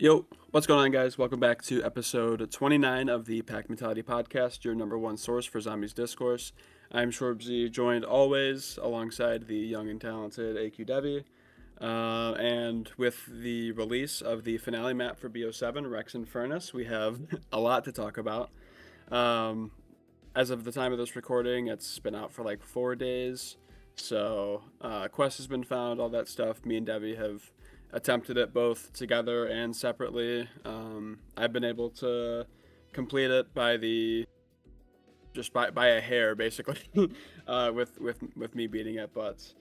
Yo, what's going on, guys? Welcome back to episode 29 of the Pack Mentality Podcast, your number one source for Zombies Discourse. I'm Shorbzy, joined always alongside the young and talented AQ Devi. And with the release of the finale map for BO7, Rex Infernus, we have a lot to talk about. Um, as of the time of this recording, it's been out for like 4 days. So, quest has been found, all that stuff. Me and Devi have attempted it both together and separately. I've been able to complete it by a hair, basically, with me beating it. But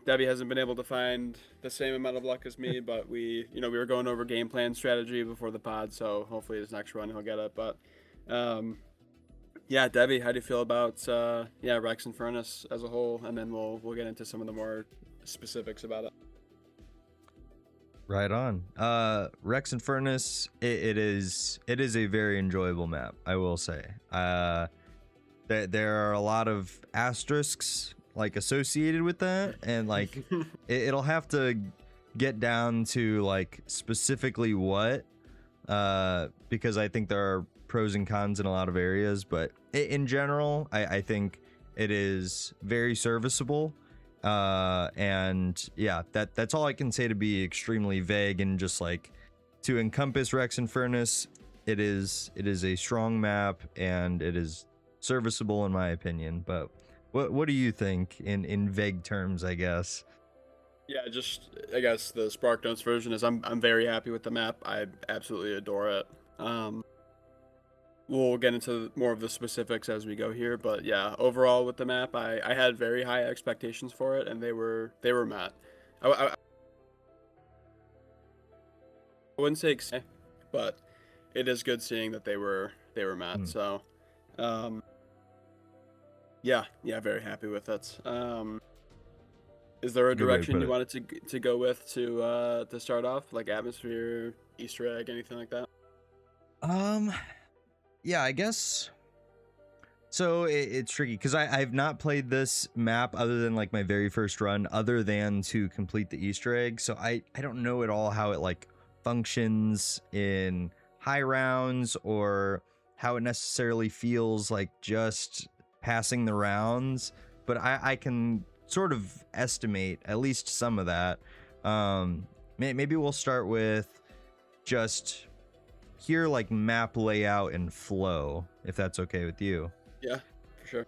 Debbie hasn't been able to find the same amount of luck as me. But we were going over game plan strategy before the pod, so hopefully his next run he'll get it. But yeah, Debbie, how do you feel about Rex and Furnace as a whole, and then we'll get into some of the more specifics about it. Right on. Rex Infernus, it is a very enjoyable map, I will say. There are a lot of asterisks like associated with that, and like it'll have to get down to like specifically what, because I think there are pros and cons in a lot of areas, but in general, I think it is very serviceable. And yeah, that's all I can say to be extremely vague, and just like to encompass Rex Infernus, it is a strong map and it is serviceable in my opinion. But what do you think in vague terms, I guess? Yeah, I guess the Spark Notes version is I'm very happy with the map. I absolutely adore it. We'll get into more of the specifics as we go here, but yeah, overall with the map, I had very high expectations for it, and they were met. I wouldn't say but it is good seeing that they were met. So, yeah, very happy with it. Is there a direction you wanted to go with to start off, like atmosphere, Easter egg, anything like that? Yeah, I guess. So it's tricky because I've not played this map other than like my very first run, other than to complete the Easter egg. So I don't know at all how it like functions in high rounds, or how it necessarily feels like just passing the rounds. But I can sort of estimate at least some of that. Maybe we'll start with just here, like map layout and flow, if that's okay with you. Yeah, for sure.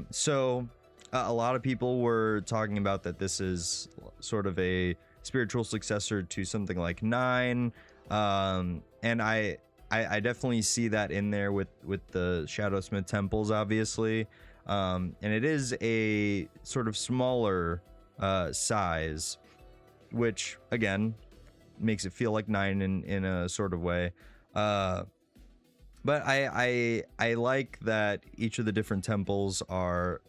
So a lot of people were talking about that this is sort of a spiritual successor to something like 9, and I definitely see that in there with the Shadowsmith temples, obviously, and it is a sort of smaller size, which again makes it feel like 9 in a sort of way. But I like that each of the different temples are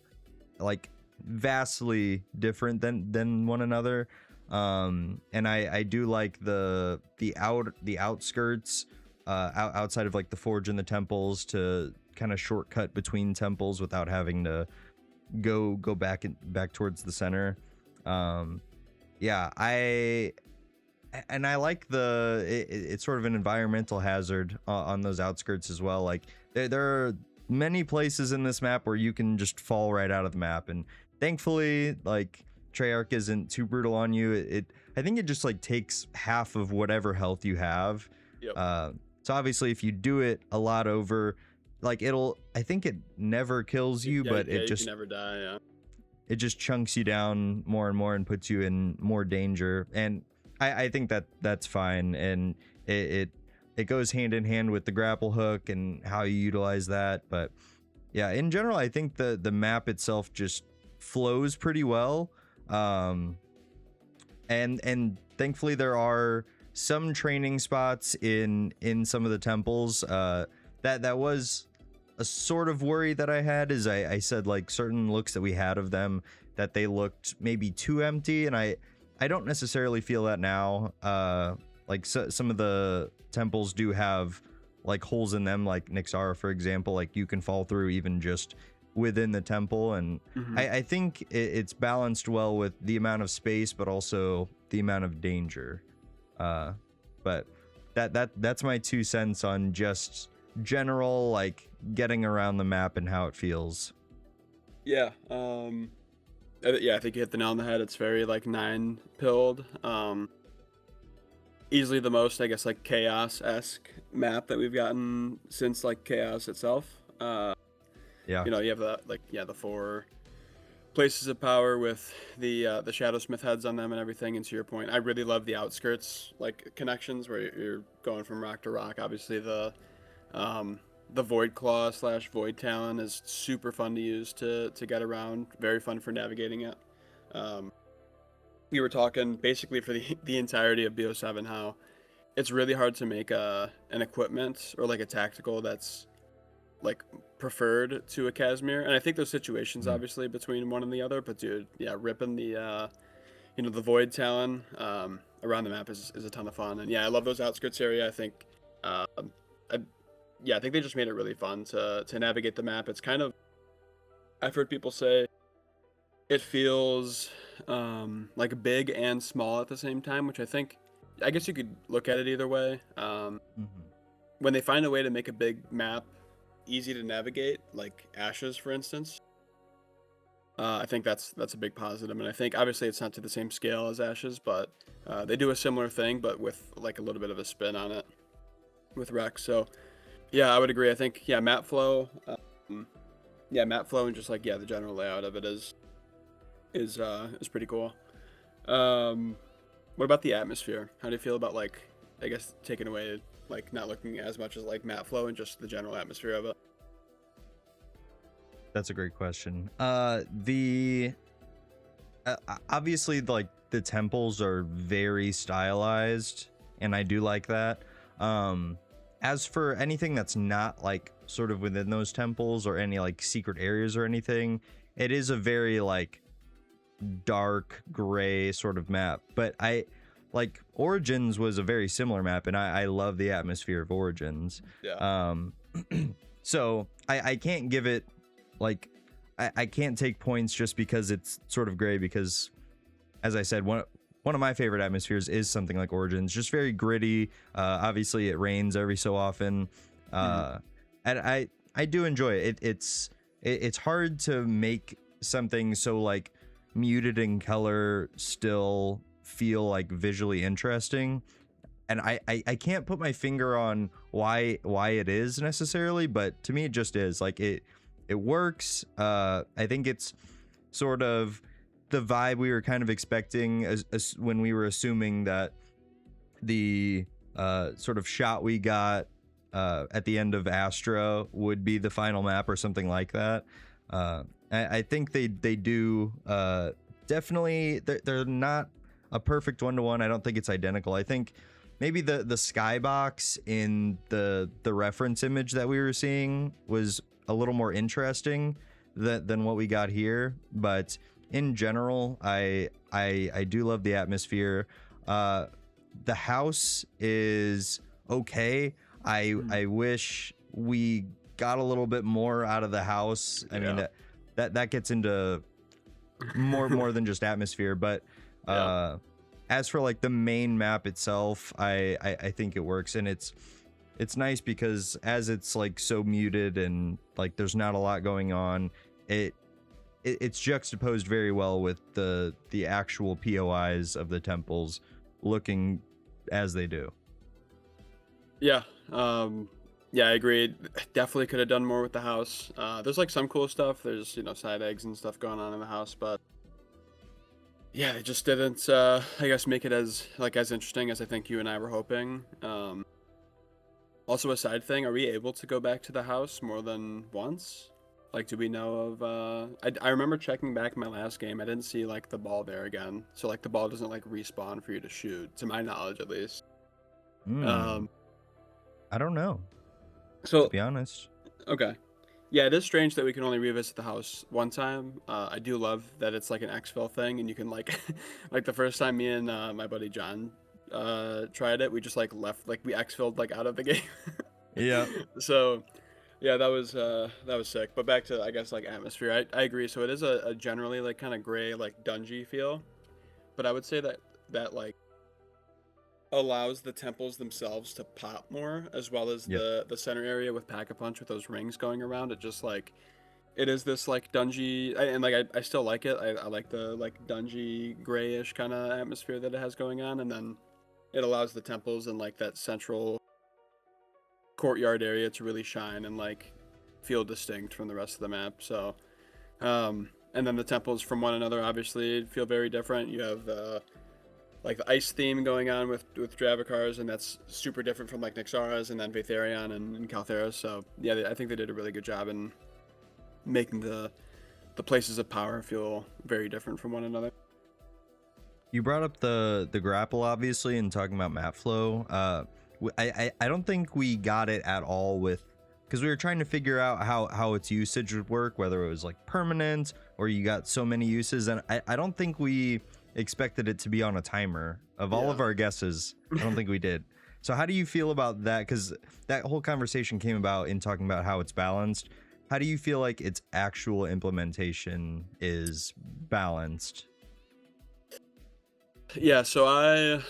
like vastly different than one another. And I do like the outskirts outside of like the forge and the temples, to kind of shortcut between temples without having to go back towards the center. Yeah, I like it's sort of an environmental hazard on those outskirts as well. Like there are many places in this map where you can just fall right out of the map, and thankfully like Treyarch isn't too brutal on you. I think it just like takes half of whatever health you have. Yep. So obviously if you do it a lot over, like I think it never kills you, but it just you can never die. Yeah. It just chunks you down more and more and puts you in more danger. And I think that's fine, and it goes hand in hand with the grapple hook and how you utilize that. But yeah, in general, I think the map itself just flows pretty well. And thankfully there are some training spots in some of the temples. That was a sort of worry that I had, is I said like certain looks that we had of them, that they looked maybe too empty, and I don't necessarily feel that now. Like some of the temples do have like holes in them, like Nixara, for example, like you can fall through even just within the temple. And I think it's balanced well with the amount of space, but also the amount of danger. But that's my 2 cents on just general like getting around the map and how it feels. Yeah. Yeah, I think you hit the nail on the head. It's very like nine pilled. Easily the most, I guess, like chaos-esque map that we've gotten since like chaos itself. Yeah. You have the four places of power with the Shadowsmith heads on them and everything. And to your point, I really love the outskirts like connections where you're going from rock to rock. Obviously, the Void Claw / Void Talon is super fun to use to get around. Very fun for navigating it. We were talking basically for the entirety of BO7 how it's really hard to make an equipment or like a tactical that's like preferred to a Casimir, and I think there's situations obviously between one and the other, but dude, yeah, ripping the the Void Talon around the map is a ton of fun. And yeah, I love those outskirts area. I think I, I think they just made it really fun to navigate the map. It's kind of, I've heard people say it feels like big and small at the same time, which I guess you could look at it either way. When they find a way to make a big map easy to navigate, like Ashes, for instance, I think that's a big positive. And I think obviously it's not to the same scale as Ashes, but they do a similar thing, but with like a little bit of a spin on it with Rex. So yeah, I would agree. I think map flow, and just like the general layout of it is pretty cool. What about the atmosphere? How do you feel about like, I guess, taking away like not looking as much as like map flow and just the general atmosphere of it? That's a great question. Obviously like the temples are very stylized, and I do like that. As for anything that's not like sort of within those temples or any like secret areas or anything, it is a very like dark gray sort of map. But I like Origins was a very similar map, and I love the atmosphere of Origins. Yeah. So I can't give it like I can't take points just because it's sort of gray, because as I said, one of my favorite atmospheres is something like Origins, just very gritty. Obviously it rains every so often, and I do enjoy it. It's hard to make something so like muted in color still feel like visually interesting, and I can't put my finger on why it is necessarily, but to me it just is. Like it works. I think it's sort of the vibe we were kind of expecting as when we were assuming that the sort of shot we got at the end of Astra would be the final map or something like that. I think they do definitely. They're not a perfect one-to-one. I don't think it's identical. I think maybe the skybox in the reference image that we were seeing was a little more interesting than what we got here, but in general, I do love the atmosphere. The house is okay. I wish we got a little bit more out of the house. I mean that gets into more than just atmosphere, but as for like the main map itself, I think it works, and it's nice because as it's like so muted and like there's not a lot going on, it's juxtaposed very well with the actual POIs of the temples looking as they do. Yeah, I agree. Definitely could have done more with the house. There's like some cool stuff. There's side eggs and stuff going on in the house, but yeah, they just didn't. I guess make it as interesting as I think you and I were hoping. Also, a side thing: are we able to go back to the house more than once? Like, do we know of? I remember checking back my last game. I didn't see like the ball there again. So like the ball doesn't like respawn for you to shoot, to my knowledge at least. I don't know. So to be honest. Okay. Yeah, it is strange that we can only revisit the house one time. I do love that it's like an exfil thing, and you can like, like the first time me and my buddy John tried it, we just like left, like we exfilled like out of the game. Yeah. So, yeah, that was sick. But back to I guess like atmosphere, I agree. So it is a generally like kind of gray like dungy feel, but I would say that like allows the temples themselves to pop more, as well as Yep. the center area with Pack-a-Punch with those rings going around. It just like it is this like dungy, and like I still like it. I like the like dungy grayish kind of atmosphere that it has going on, and then it allows the temples and like that central courtyard area to really shine and like feel distinct from the rest of the map. So, and then the temples from one another obviously feel very different. You have the like the ice theme going on with Dravakars, and that's super different from like Nyxara's and then Vaetherion and Calthera. So yeah, I think they did a really good job in making the places of power feel very different from one another. You brought up the grapple, obviously, and talking about map flow. I don't think we got it at all with, because we were trying to figure out how its usage would work, whether it was like permanent or you got so many uses, and I don't think we expected it to be on a timer. Of all of our guesses, I don't think we did. So how do you feel about that? Because that whole conversation came about in talking about how it's balanced. How do you feel like its actual implementation is balanced? Yeah, so I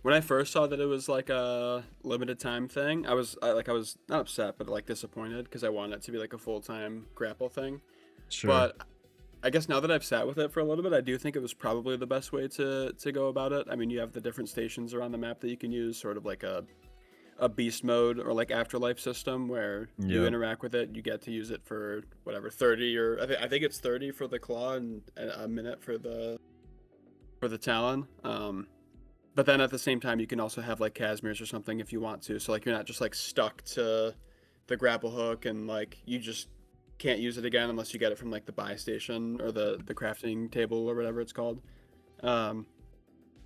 when I first saw that it was like a limited time thing, I was not upset but like disappointed because I wanted it to be like a full-time grapple thing. Sure. But I guess now that I've sat with it for a little bit, I do think it was probably the best way to go about it. I mean, you have the different stations around the map that you can use, sort of like a beast mode or like afterlife system where you interact with it. You get to use it for whatever 30 or I think it's 30 for the claw and a minute for the talon. But then at the same time, you can also have like Casimirs or something if you want to. So like you're not just like stuck to the grapple hook and like you just can't use it again unless you get it from like the buy station or the crafting table or whatever it's called.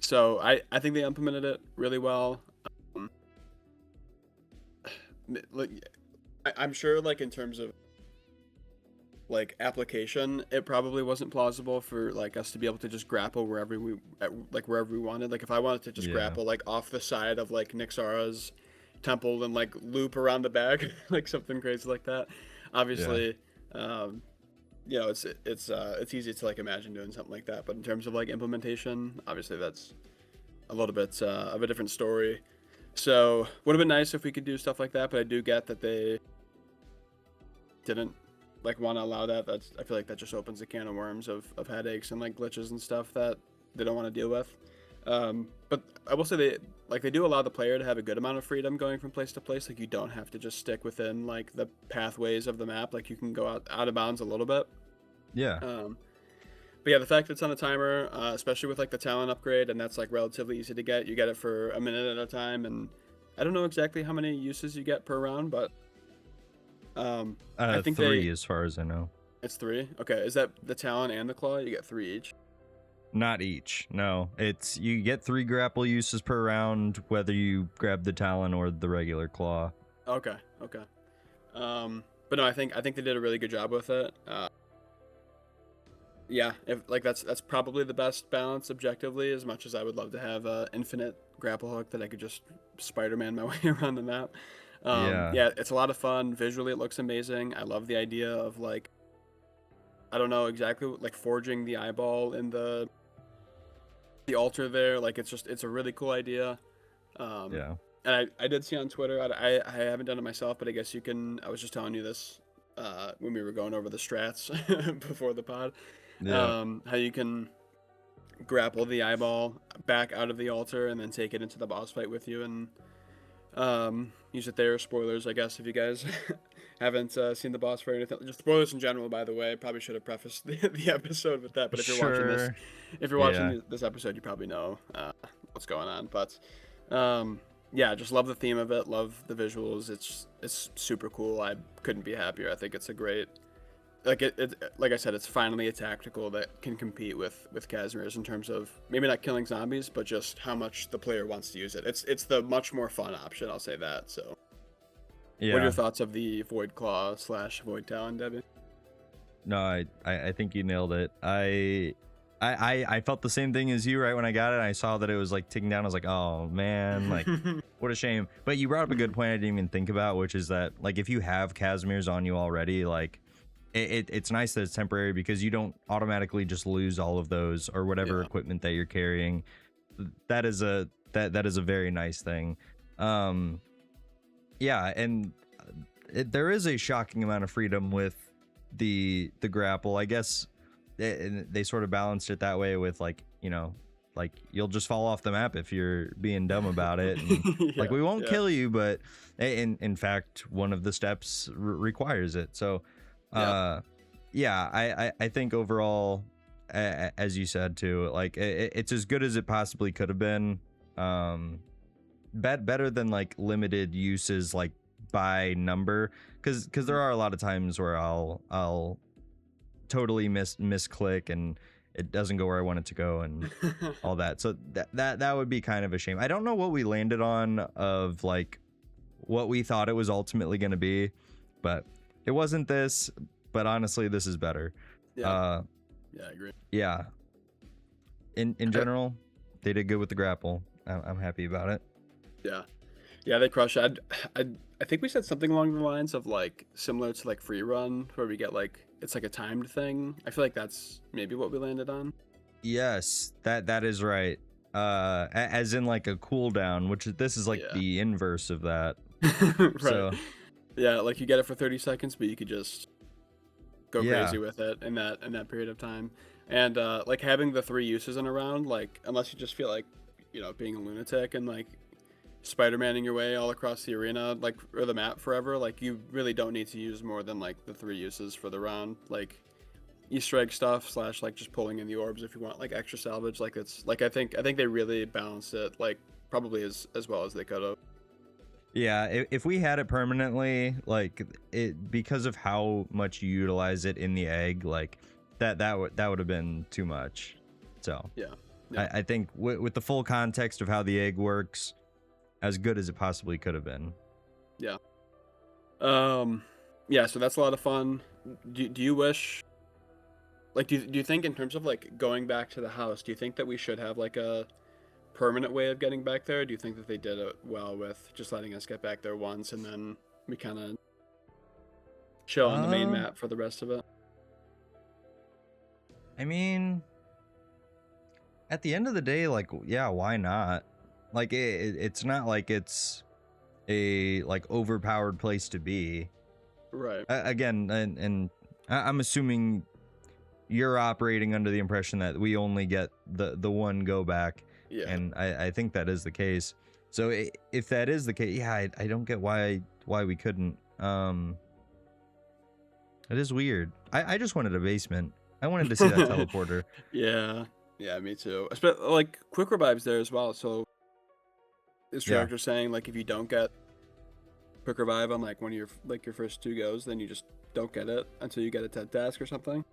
So I think they implemented it really well. Like I'm sure like in terms of like application, it probably wasn't plausible for like us to be able to just grapple wherever we wanted. Like if I wanted to just grapple like off the side of like Nyxara's temple and like loop around the back, like something crazy like that. Obviously, you know, it's easy to like imagine doing something like that, but in terms of like implementation, obviously that's a little bit of a different story. So would have been nice if we could do stuff like that, but I do get that they didn't like want to allow that. I feel like that just opens a can of worms of headaches and like glitches and stuff that they don't want to deal with. But I will say they do allow the player to have a good amount of freedom going from place to place. Like you don't have to just stick within like the pathways of the map. Like you can go out of bounds a little bit. Yeah. But yeah, the fact that it's on a timer, especially with like the talent upgrade, and that's like relatively easy to get. You get it for a minute at a time, and I don't know exactly how many uses you get per round, but I think 3 as far as I know. It's 3. Okay, is that the talon and the claw? You get 3 each. Not each. No, it's you get 3 grapple uses per round, whether you grab the talon or the regular claw. Okay. But no, I think they did a really good job with it. Yeah, if like that's probably the best balance objectively. As much as I would love to have an infinite grapple hook that I could just Spider-Man my way around the map. Yeah, it's a lot of fun. Visually, it looks amazing. I love the idea of like, I don't know exactly, like forging the eyeball in the altar there. Like it's a really cool idea. And I did see on Twitter. I haven't done it myself, but I guess you can. I was just telling you this when we were going over the strats before the pod. How you can grapple the eyeball back out of the altar and then take it into the boss fight with you and use it there. Spoilers, I guess, if you guys haven't seen the boss fight or anything. Just spoilers in general, by the way. Probably should have prefaced the episode with that. But if you're watching this episode, you probably know what's going on. But yeah, just love the theme of it. Love the visuals. It's super cool. I couldn't be happier. I think it's a great. Like like I said, it's finally a tactical that can compete with Casimirs in terms of maybe not killing zombies, but just how much the player wants to use it. It's the much more fun option, I'll say that. So, what are your thoughts of the Void Claw / Void Talon, Debbie? No, I think you nailed it. I felt the same thing as you right when I got it. I saw that it was like ticking down. I was like, oh man, like what a shame. But you brought up a good point I didn't even think about, which is that like if you have Casimirs on you already, like. It's nice that it's temporary because you don't automatically just lose all of those or whatever equipment that you're carrying. That is a that is a very nice thing. Yeah, and there is a shocking amount of freedom with the grapple. I guess they sort of balanced it that way with like, you know, like you'll just fall off the map if you're being dumb about it, and like Yeah, we won't yeah, kill you, but in fact one of the steps requires it. So yeah. yeah, I think overall, as you said too, like it's as good as it possibly could have been. Better than like limited uses like by number, because there are a lot of times where I'll totally misclick and it doesn't go where I want it to go and all that. So that would be kind of a shame. I don't know what we landed on of like what we thought it was ultimately going to be, but it wasn't this. But honestly, this is better. Yeah, yeah, I agree. Yeah. In general, they did good with the grapple. I'm happy about it. Yeah, yeah, they crush it. I think we said something along the lines of like similar to like free run, where we get like it's like a timed thing. I feel like that's maybe what we landed on. Yes, that is right. As in like a cooldown, which this is like Yeah. the inverse of that. Right. So Yeah, like you get it for 30 seconds, but you could just go yeah, crazy with it in that period of time. And like having the 3 uses in a round, like unless you just feel like, you know, being a lunatic and like Spider-Maning your way all across the arena, like, or the map forever, like you really don't need to use more than like the 3 uses for the round. Like Easter egg stuff slash like just pulling in the orbs if you want like extra salvage. Like it's like I think they really balanced it like probably as well as they could have. yeah. If we had it permanently, like it, because of how much you utilize it in the egg, like that would have been too much. So Yeah. Yeah. I think with the full context of how the egg works, as good as it possibly could have been. Yeah. Yeah, so that's a lot of fun. Do you wish like do you think in terms of like going back to the house, do you think that we should have like a permanent way of getting back there? Or do you think that they did it well with just letting us get back there once and then we kind of chill on the main Uh, map for the rest of it? I mean, at the end of the day, like, yeah, why not? Like, it's not like it's a like overpowered place to be. Right. Again, and I'm assuming you're operating under the impression that we only get the one go back, Yeah. and I think that is the case. So if that is the case, yeah, I don't get why we couldn't. It is weird. I just wanted a basement. I wanted to see that teleporter. Yeah. Yeah, me too. Like quick revives there as well. So is Yeah. Tractor saying like if you don't get quick revive on like one of your first 2 goes, then you just don't get it until you get a TED task or something?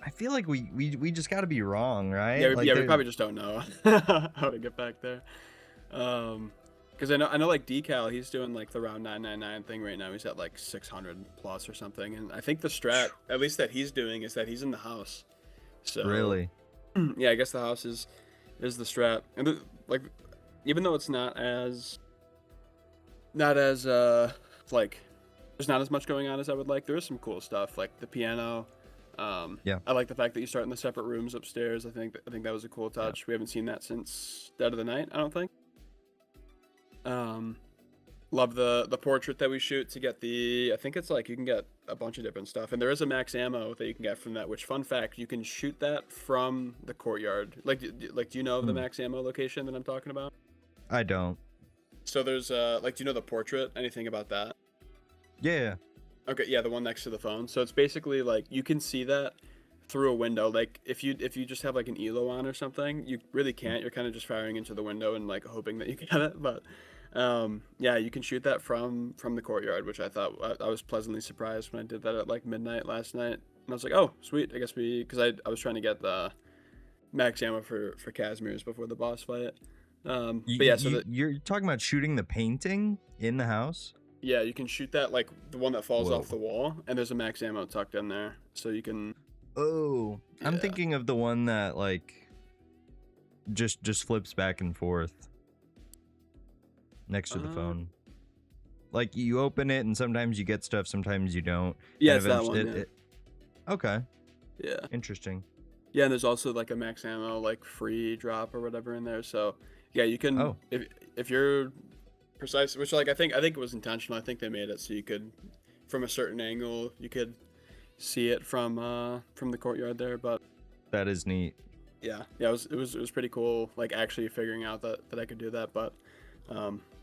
I feel like we just got to be wrong, right? Yeah, Like we probably just don't know how to get back there. Because I know like Decal, he's doing like the round 999 thing right now. He's at like 600 plus or something, and I think the strat, at least that he's doing, is that he's in the house. So really. yeah, I guess the house is the strat, and like even though it's not as like there's not as much going on as I would like. There is some cool stuff like the piano. Yeah. I like the fact that you start in the separate rooms upstairs. I think that was a cool touch. Yeah. We haven't seen that since Dead of the Night, I don't think. Love the portrait that we shoot to get I think it's like you can get a bunch of different stuff, and there is a max ammo that you can get from that. Which, fun fact, you can shoot that from the courtyard. Like do you know of the max ammo location that I'm talking about? I don't. So there's like, do you know the portrait? Anything about that? Yeah. Okay, yeah, the one next to the phone. So it's basically like you can see that through a window. Like if you just have like an ELO on or something, you really can't. You're kind of just firing into the window and like hoping that you get it. But yeah, you can shoot that from the courtyard, which I thought I was pleasantly surprised when I did that at like midnight last night. And I was like, oh, sweet. I guess because I was trying to get the max ammo for Casimir's before the boss fight. But yeah, so you're talking about shooting the painting in the house? Yeah, you can shoot that, like the one that falls Whoa. off the wall, and there's a max ammo tucked in there, so you can. Oh, yeah. I'm thinking of the one that like just flips back and forth next to the phone. Like you open it and sometimes you get stuff, sometimes you don't. Yeah, it's that one. Yeah. Okay. Yeah. Interesting. Yeah, and there's also like a max ammo like free drop or whatever in there, so Yeah, you can Oh, if you're precise, which like I think it was intentional. I think they made it so you could, from a certain angle, you could see it from the courtyard there. But that is neat. yeah, it was pretty cool. Like actually figuring out that I could do that. But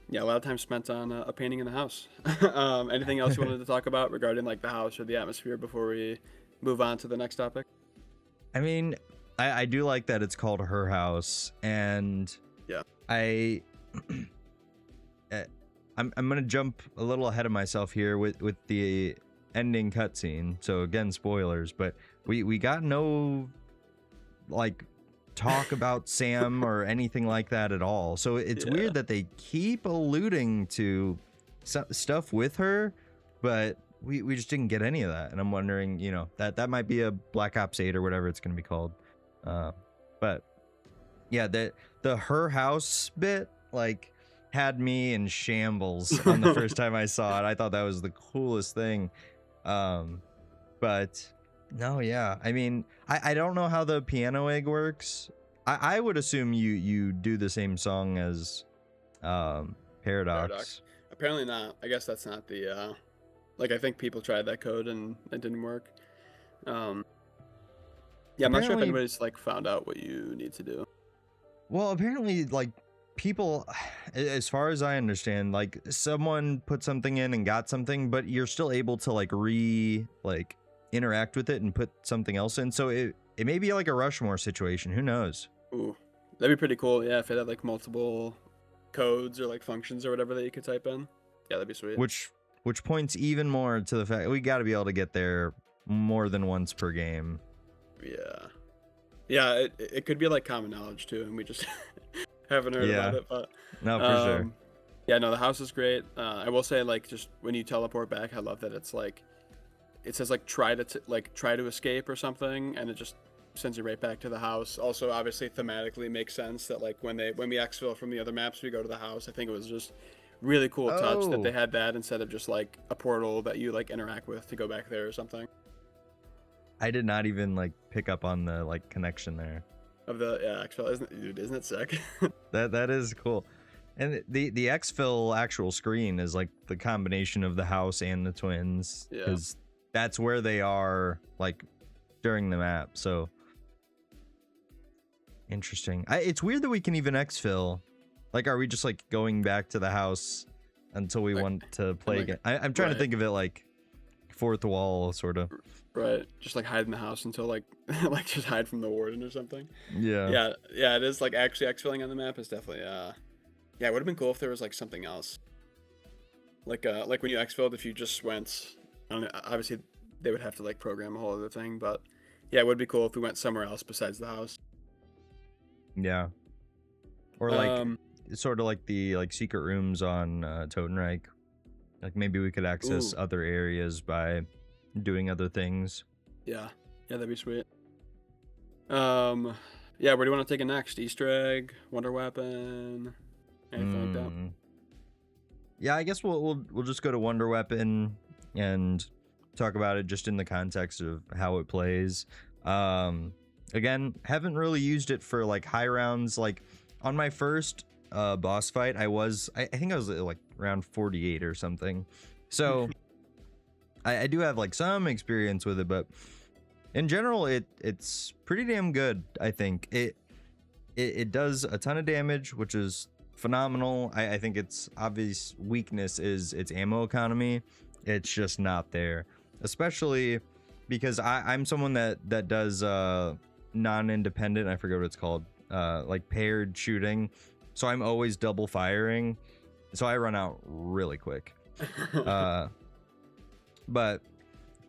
yeah, a lot of time spent on a painting in the house. Anything else you wanted to talk about regarding like the house or the atmosphere before we move on to the next topic? I mean, I do like that it's called Her House, and Yeah. I I'm gonna jump a little ahead of myself here with the ending cutscene. So again, spoilers, but we got no like talk about Sam or anything like that at all. So it's Yeah. weird that they keep alluding to stuff with her, but we just didn't get any of that. And I'm wondering, that might be a Black Ops 8 or whatever it's gonna be called. But yeah, the Her House bit like had me in shambles on the first time I saw it. I thought that was the coolest thing. But no, yeah. I mean, I don't know how the piano egg works. I would assume you do the same song as Paradox. Apparently not. I guess that's not the like I think people tried that code and it didn't work. Yeah, I'm not sure if Apparently, anybody's like found out what you need to do. well, apparently, like people, as far as I understand, like someone put something in and got something, but you're still able to like interact with it and put something else in. So it may be like a Rushmore situation. Who knows? Ooh, that'd be pretty cool. Yeah, if it had like multiple codes or like functions or whatever that you could type in. Yeah, that'd be sweet. Which points even more to the fact we got to be able to get there more than once per game. Yeah. Yeah, it could be like common knowledge too, and we just haven't heard Yeah. about it. But No, for sure. yeah, no, the house is great. I will say, like, just when you teleport back, I love that it's like, it says like try to escape or something, and it just sends you right back to the house. Also, obviously, thematically makes sense that like when we exfil from the other maps, we go to the house. I think it was just really cool touch that they Oh. had that instead of just like a portal that you like interact with to go back there or something. I did not even like pick up on the like connection there. Of the exfil, isn't it sick? That is cool. And the exfil actual screen is like the combination of the house and the twins, Yeah. because that's where they are like during the map. So interesting. It's weird that we can even exfil. Like, are we just like going back to the house until we Like- want to play like- again? I'm trying to right. think of it like fourth wall sort of. Right, just like hide in the house until like like just hide from the warden or something. Yeah. Yeah, it is like actually exfilling on the map is definitely yeah, it would have been cool if there was like something else. Like when you exfilled, if you just went, I don't know, obviously they would have to like program a whole other thing, but yeah, it would be cool if we went somewhere else besides the house. Yeah. Or like Um, sort of like the like secret rooms on Totenreich. Like maybe we could access Ooh. other areas by doing other things. yeah, that'd be sweet. Yeah, where do you want to take it next? Easter egg, wonder weapon, anything like that? Mm. Yeah, I guess we'll just go to Wonder Weapon and talk about it just in the context of how it plays. Again, haven't really used it for like high rounds. Like on my first boss fight, I think I was like round 48 or something. So I do have like some experience with it, but in general, it's pretty damn good. I think it does a ton of damage, which is phenomenal. I think its obvious weakness is its ammo economy. It's just not there, especially because I'm someone that does non-independent. I forget what it's called, like paired shooting. So I'm always double firing, so I run out really quick. But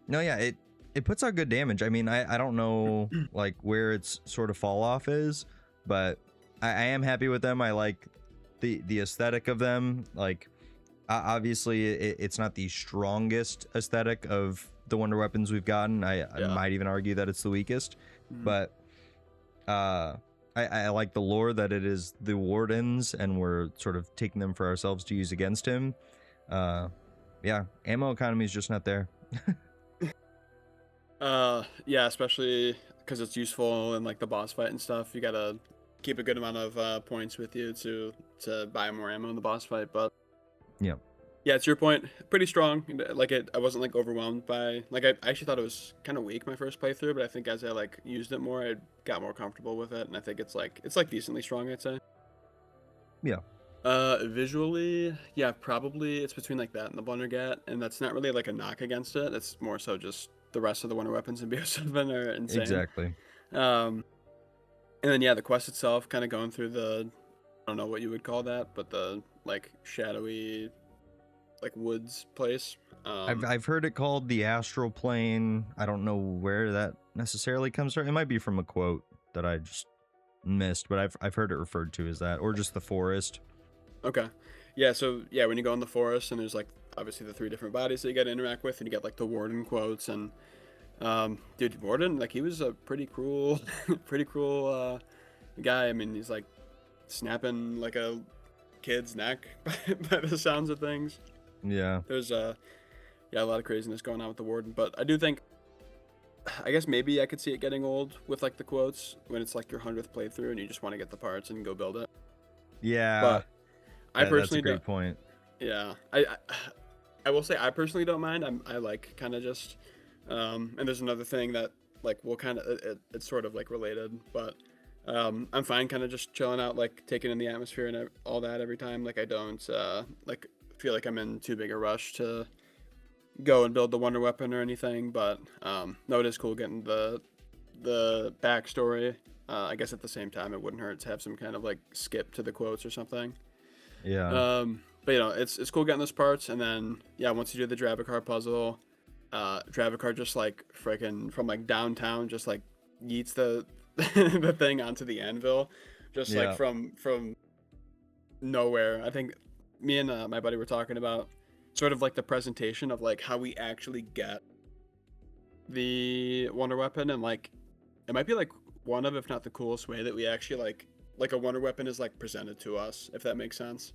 no, yeah, it puts out good damage. I mean, I don't know like where its sort of fall off is, but I am happy with them. I like the aesthetic of them. Like obviously it's not the strongest aesthetic of the wonder weapons we've gotten. I might even argue that it's the weakest. But I like the lore that it is the wardens and we're sort of taking them for ourselves to use against him. Yeah, ammo economy is just not there. Yeah, especially because it's useful in like the boss fight and stuff. You gotta keep a good amount of points with you to buy more ammo in the boss fight. But Yeah. yeah, it's your point. Pretty strong. Like I wasn't like overwhelmed by like I actually thought it was kind of weak my first playthrough, but I think as I like used it more, I got more comfortable with it, and I think it's like decently strong, I'd say. Yeah. Visually, yeah, probably it's between like that and the Blundergat, and that's not really like a knock against it. It's more so just the rest of the wonder weapons in BO7 are insane. Exactly. Um, and then yeah, the quest itself, kind of going through the, I don't know what you would call that, but the like shadowy, like woods place. I've heard it called the astral plane. I don't know where that necessarily comes from. It might be from a quote that I just missed, but I've heard it referred to as that, or just the forest. Okay, yeah. So yeah, when you go in the forest and there's like obviously the three different bodies that you got to interact with, and you get like the warden quotes and dude, Warden, like he was a pretty cruel, pretty cruel guy. I mean, he's like snapping like a kid's neck by the sounds of things. Yeah. There's yeah, a lot of craziness going on with the Warden, but I do think, I guess maybe I could see it getting old with like the quotes when it's like your 100th playthrough and you just want to get the parts and go build it. Yeah. But I that's personally a great don't. point. Yeah, I will say I personally don't mind. I like kind of just and there's another thing that like will kind of it's sort of like related, but I'm fine kind of just chilling out, like taking in the atmosphere and all that every time. Like I don't like feel like I'm in too big a rush to go and build the wonder weapon or anything. But no, it is cool getting the backstory. I guess at the same time it wouldn't hurt to have some kind of like skip to the quotes or something. Yeah. But you know, it's cool getting those parts, and then yeah, once you do the Dravacar puzzle, Dravacar just like freaking from like downtown just like yeets the the thing onto the anvil, just Yeah. like from nowhere. I think me and my buddy were talking about sort of like the presentation of like how we actually get the wonder weapon, and like it might be like one of, if not the coolest way that we actually like a wonder weapon is like presented to us, if that makes sense.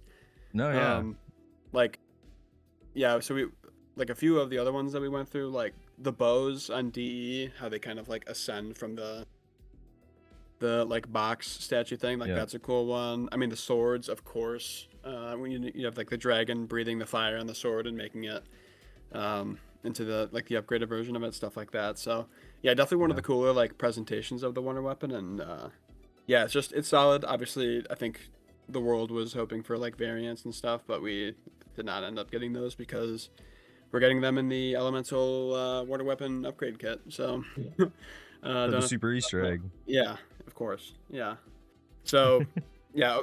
No, yeah. Like yeah, so we like a few of the other ones that we went through, like the bows on DE, how they kind of like ascend from the like box statue thing, like Yeah. that's a cool one. I mean, the swords, of course. When you have like the dragon breathing the fire on the sword and making it into the like the upgraded version of it, stuff like that. So yeah, definitely one of the cooler like presentations of the wonder weapon, and yeah, it's solid. Obviously, I think the world was hoping for like variants and stuff, but we did not end up getting those because we're getting them in the elemental wonder weapon upgrade kit. So For the super Easter egg. yeah, of course, yeah. So yeah,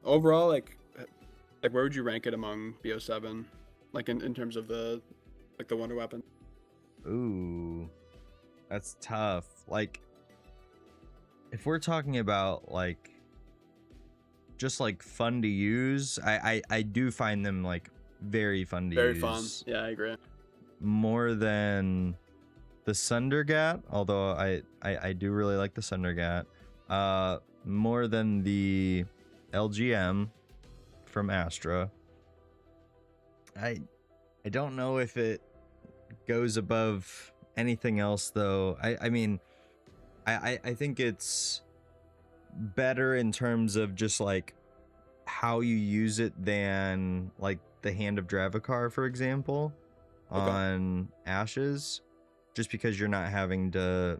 overall, like where would you rank it among BO7, like in terms of the like the wonder weapon? Ooh, that's tough. Like, if we're talking about like just like fun to use, I do find them like very fun to Very use. fun. Yeah, I agree. More than the Sundergat, although I do really like the Sundergat. More than the LGM from Astra. I don't know if it goes above anything else though. I mean, I think it's better in terms of just like how you use it than like the Hand of Dravacar, for example, on Ashes, just because you're not having to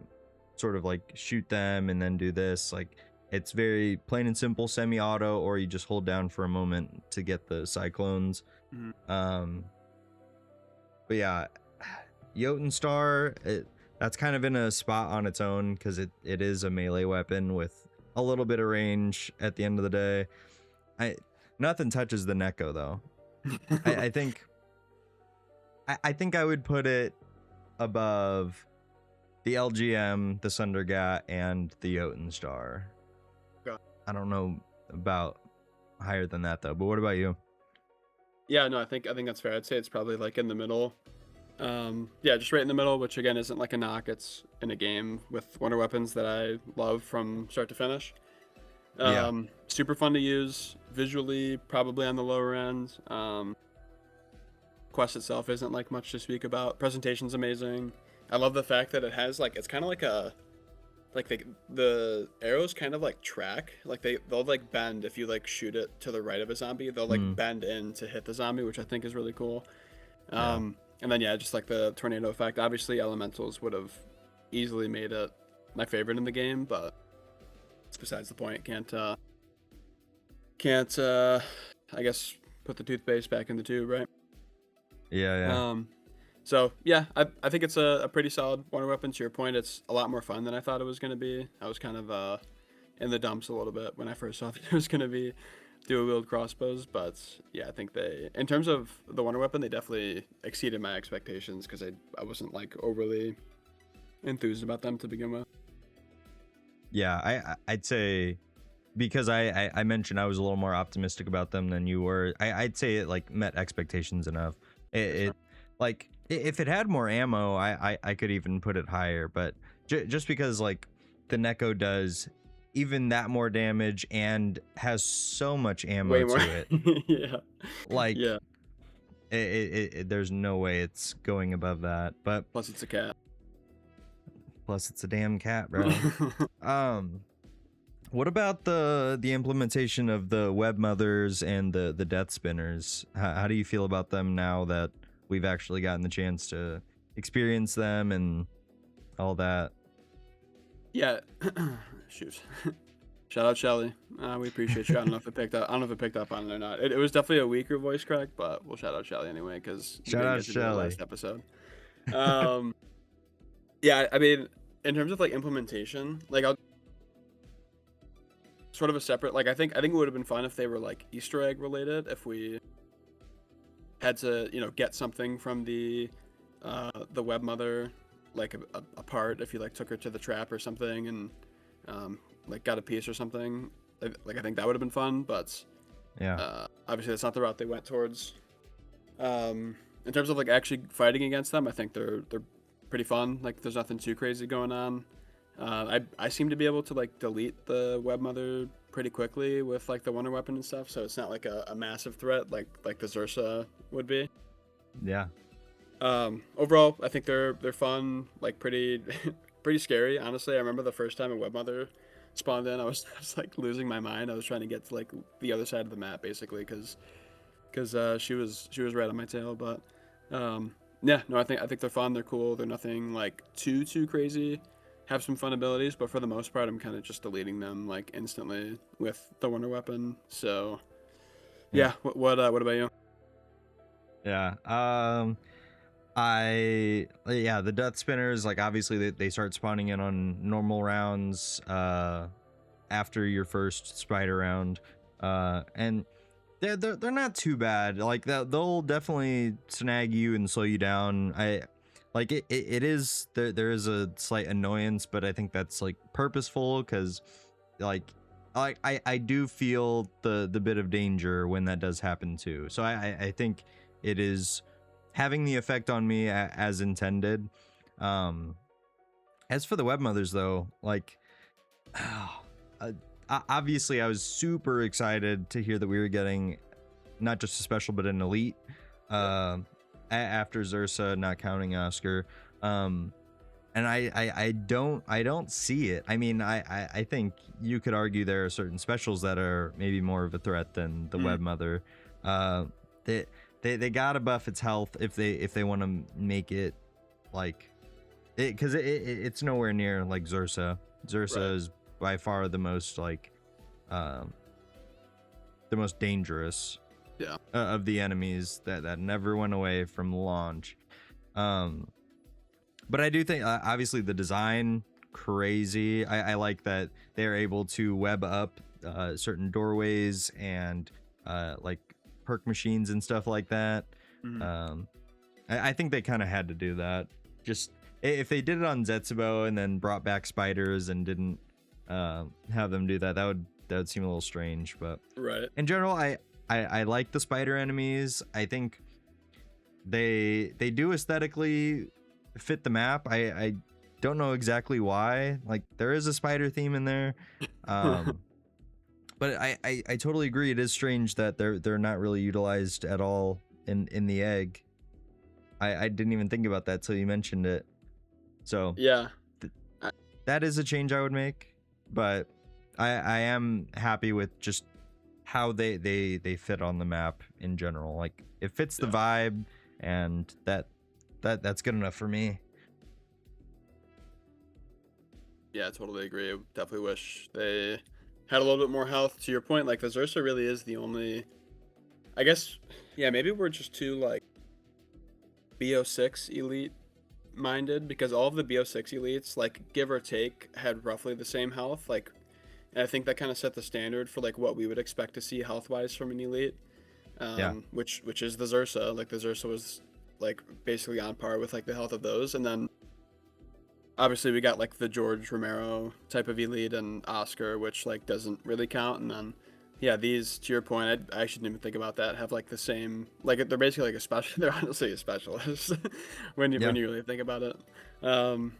sort of like shoot them and then do this. Like, it's very plain and simple semi-auto, or you just hold down for a moment to get the cyclones. But yeah, Jotun Star, that's kind of in a spot on its own because it is a melee weapon with a little bit of range at the end of the day. Nothing touches the Neko though. I think I would put it above the LGM, the Sundergat, and the Jotun Star. I don't know about higher than that though, but what about you? Yeah, no, I think that's fair. I'd say it's probably like in the middle. Yeah, just right in the middle, which again isn't like a knock. It's in a game with wonder weapons that I love from start to finish. Super fun to use. Visually, probably on the lower end. Quest itself isn't like much to speak about. Presentation's amazing. I love the fact that it has like, it's kind of like a like the arrows kind of like track, like they'll like bend if you like shoot it to the right of a zombie, they'll like Mm, bend in to hit the zombie, which I think is really cool. yeah. And then yeah, just like the tornado effect. Obviously, elementals would have easily made it my favorite in the game, but it's besides the point. Can't I guess put the toothpaste back in the tube, right? Yeah, yeah. Um, so yeah, I think it's a pretty solid wonder weapon. To your point, it's a lot more fun than I thought it was gonna be. I was kind of in the dumps a little bit when I first saw that it was gonna be dual wield crossbows, but yeah, I think they, in terms of the wonder weapon, they definitely exceeded my expectations because I wasn't like overly enthused about them to begin with. Yeah, I'd say because I mentioned I was a little more optimistic about them than you were. I'd say it like met expectations enough. For sure. It like if it had more ammo, I could even put it higher. But just because like the Neko does even that more damage and has so much ammo Way more. to it, Yeah. like Yeah. there's no way it's going above that. But Plus, it's a cat. plus, it's a damn cat, bro. Um. What about the implementation of the web mothers and the death spinners? How do you feel about them now that we've actually gotten the chance to experience them and all that? Yeah. Shoot. Shout out Shelly. We appreciate you. I don't know if it picked up. I don't know if it picked up on it or not. It was definitely a weaker voice crack, but we'll shout out Shelly anyway because we Shout didn't out get to do it Shelly. last episode. Um, yeah, I mean, in terms of like implementation, like I'll sort of a separate. Like I think it would have been fun if they were like Easter egg related. If we had to, get something from the web mother, like a part. If you like took her to the trap or something and like got a piece or something. Like I think that would have been fun, but Yeah. obviously that's not the route they went towards. In terms of like actually fighting against them, I think they're pretty fun. Like there's nothing too crazy going on. I seem to be able to like delete the web mother pretty quickly with like the wonder weapon and stuff, so it's not like a massive threat like the Zursa would be. Yeah. Overall, I think they're fun, like pretty pretty scary. Honestly, I remember the first time a web mother spawned in, I was like losing my mind. I was trying to get to like the other side of the map basically because she was right on my tail. But yeah, no, I think they're fun. They're cool. They're nothing like too crazy. Have some fun abilities, but for the most part, I'm kind of just deleting them like instantly with the wonder weapon. So Yeah. yeah, what about you? Yeah. The death spinners, like obviously they start spawning in on normal rounds after your first spider round. And they're not too bad. Like they'll definitely snag you and slow you down. It is there is a slight annoyance, but I think that's like purposeful because like I do feel the bit of danger when that does happen too. So I think it is having the effect on me as intended. As for the web mothers though, like obviously I was super excited to hear that we were getting not just a special but an elite after Zursa, not counting Oscar. And I don't see it. I mean, I think you could argue there are certain specials that are maybe more of a threat than the web mother. They gotta buff its health if they want to make it like it, because it's nowhere near like Zursa. Zursa Right. is by far the most like the most dangerous Yeah. of the enemies that never went away from launch. But I do think obviously the design crazy. I like that they're able to web up certain doorways and like perk machines and stuff like that. Mhm. I think they kind of had to do that. Just if they did it on Zetsubo and then brought back spiders and didn't have them do that, that would seem a little strange. But Right. in general, I like the spider enemies. I think they do aesthetically fit the map. I don't know exactly why. Like there is a spider theme in there. But I totally agree. It is strange that they're not really utilized at all in the egg. I didn't even think about that till you mentioned it. So Yeah. that is a change I would make, but I am happy with just how they fit on the map in general. Like it fits the Yeah. vibe, and that's good enough for me. Yeah, I totally agree. I definitely wish they had a little bit more health. To your point, like the Zersa really is the only. I guess, yeah, maybe we're just too like BO6 elite minded because all of the BO6 elites, like give or take, had roughly the same health. Like, and I think that kind of set the standard for like what we would expect to see health wise from an elite. Yeah. Which is the Zersa. Like the Zersa was like basically on par with like the health of those, and then obviously we got like the George Romero type of elite and Oscar, which like doesn't really count, and then yeah, these to your point, I shouldn't even think about that. Have like the same, like they're basically like a special. They're honestly a specialist Yeah. when you really think about it. Um,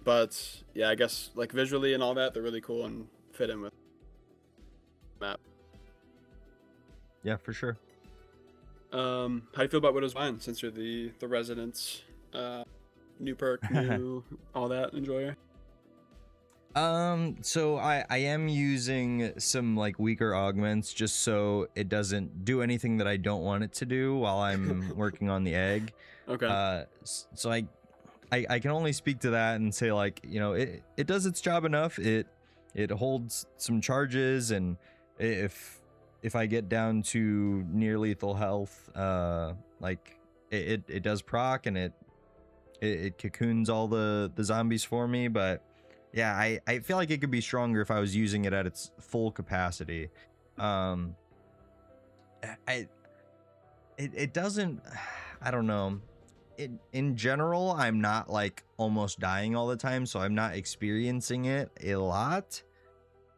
but yeah, I guess like visually and all that, they're really cool and fit in with the map. Yeah, for sure. How do you feel about Widow's Wine since you're the residents? New perk, new all that enjoyer. So I am using some like weaker augments just so it doesn't do anything that I don't want it to do while I'm working on the egg. Okay. So I can only speak to that and say like, you know, it does its job enough. It holds some charges, and if I get down to near lethal health, like it does proc, and it cocoons all the zombies for me. But yeah, I feel like it could be stronger if I was using it at its full capacity. um it doesn't, I don't know. In general, I'm not like almost dying all the time, so I'm not experiencing it a lot.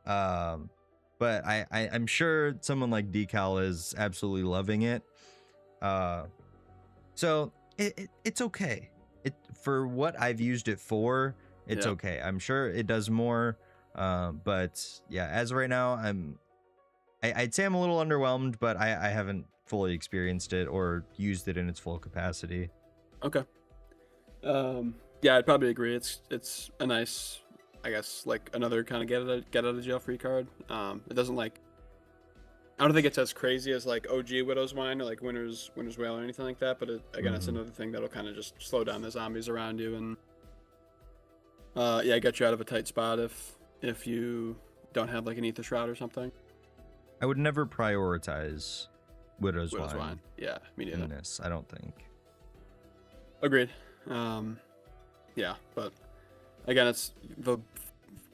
But I'm sure someone like Decal is absolutely loving it. So it's okay. It, for what I've used it for, it's Yeah. okay. I'm sure it does more. But yeah, as of right now, I'd say I'm a little underwhelmed, but I haven't fully experienced it or used it in its full capacity. Okay. Yeah, I'd probably agree. It's a nice, I guess, like another kind of get out of jail free card. It doesn't like. I don't think it's as crazy as like OG Widow's Wine or like Winter's Wail or anything like that. But again, it's another thing that'll kind of just slow down the zombies around you and yeah, get you out of a tight spot if you don't have like an Ether Shroud or something. I would never prioritize Widow's Widow's Wine Wine. Yeah, me neither. in this, I don't think. Agreed. Yeah, but again, it's the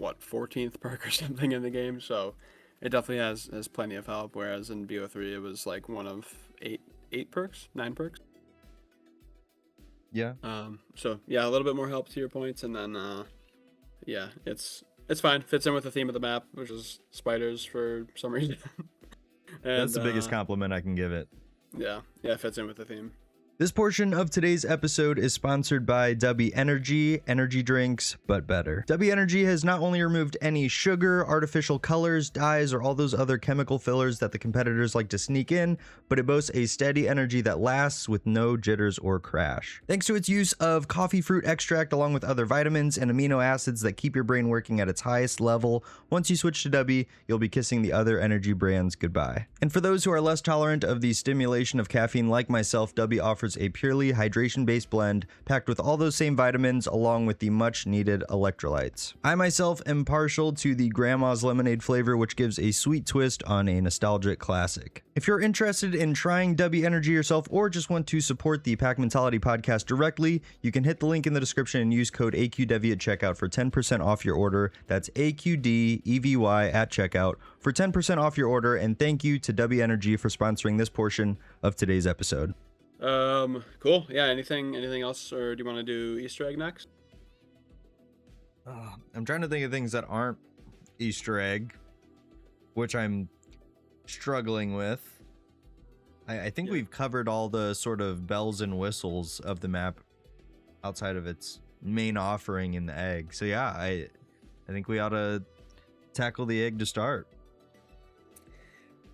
14th perk or something in the game, so it definitely has plenty of help. Whereas in BO3, it was like one of eight perks, 9 perks. Yeah. So yeah, a little bit more help to your points, and then yeah, it's fine. Fits in with the theme of the map, which is spiders for some reason. And, that's the biggest compliment I can give it. Yeah, it fits in with the theme. This portion of today's episode is sponsored by W Energy, energy drinks, but better. W Energy has not only removed any sugar, artificial colors, dyes, or all those other chemical fillers that the competitors like to sneak in, but it boasts a steady energy that lasts with no jitters or crash. Thanks to its use of coffee fruit extract along with other vitamins and amino acids that keep your brain working at its highest level, once you switch to W, you'll be kissing the other energy brands goodbye. And for those who are less tolerant of the stimulation of caffeine like myself, W offers a purely hydration-based blend packed with all those same vitamins along with the much-needed electrolytes. I myself am partial to the Grandma's Lemonade flavor, which gives a sweet twist on a nostalgic classic. If you're interested in trying W Energy yourself or just want to support the Pack Mentality podcast directly, you can hit the link in the description and use code AQDEVY at checkout for 10% off your order. That's AQDEVY at checkout for 10% off your order, and thank you to W Energy for sponsoring this portion of today's episode. Cool. Yeah, anything else, or do you want to do Easter egg next? I'm trying to think of things that aren't Easter egg, which I'm struggling with. I think we've covered all the sort of bells and whistles of the map outside of its main offering in the egg. So yeah, I think we ought to tackle the egg to start.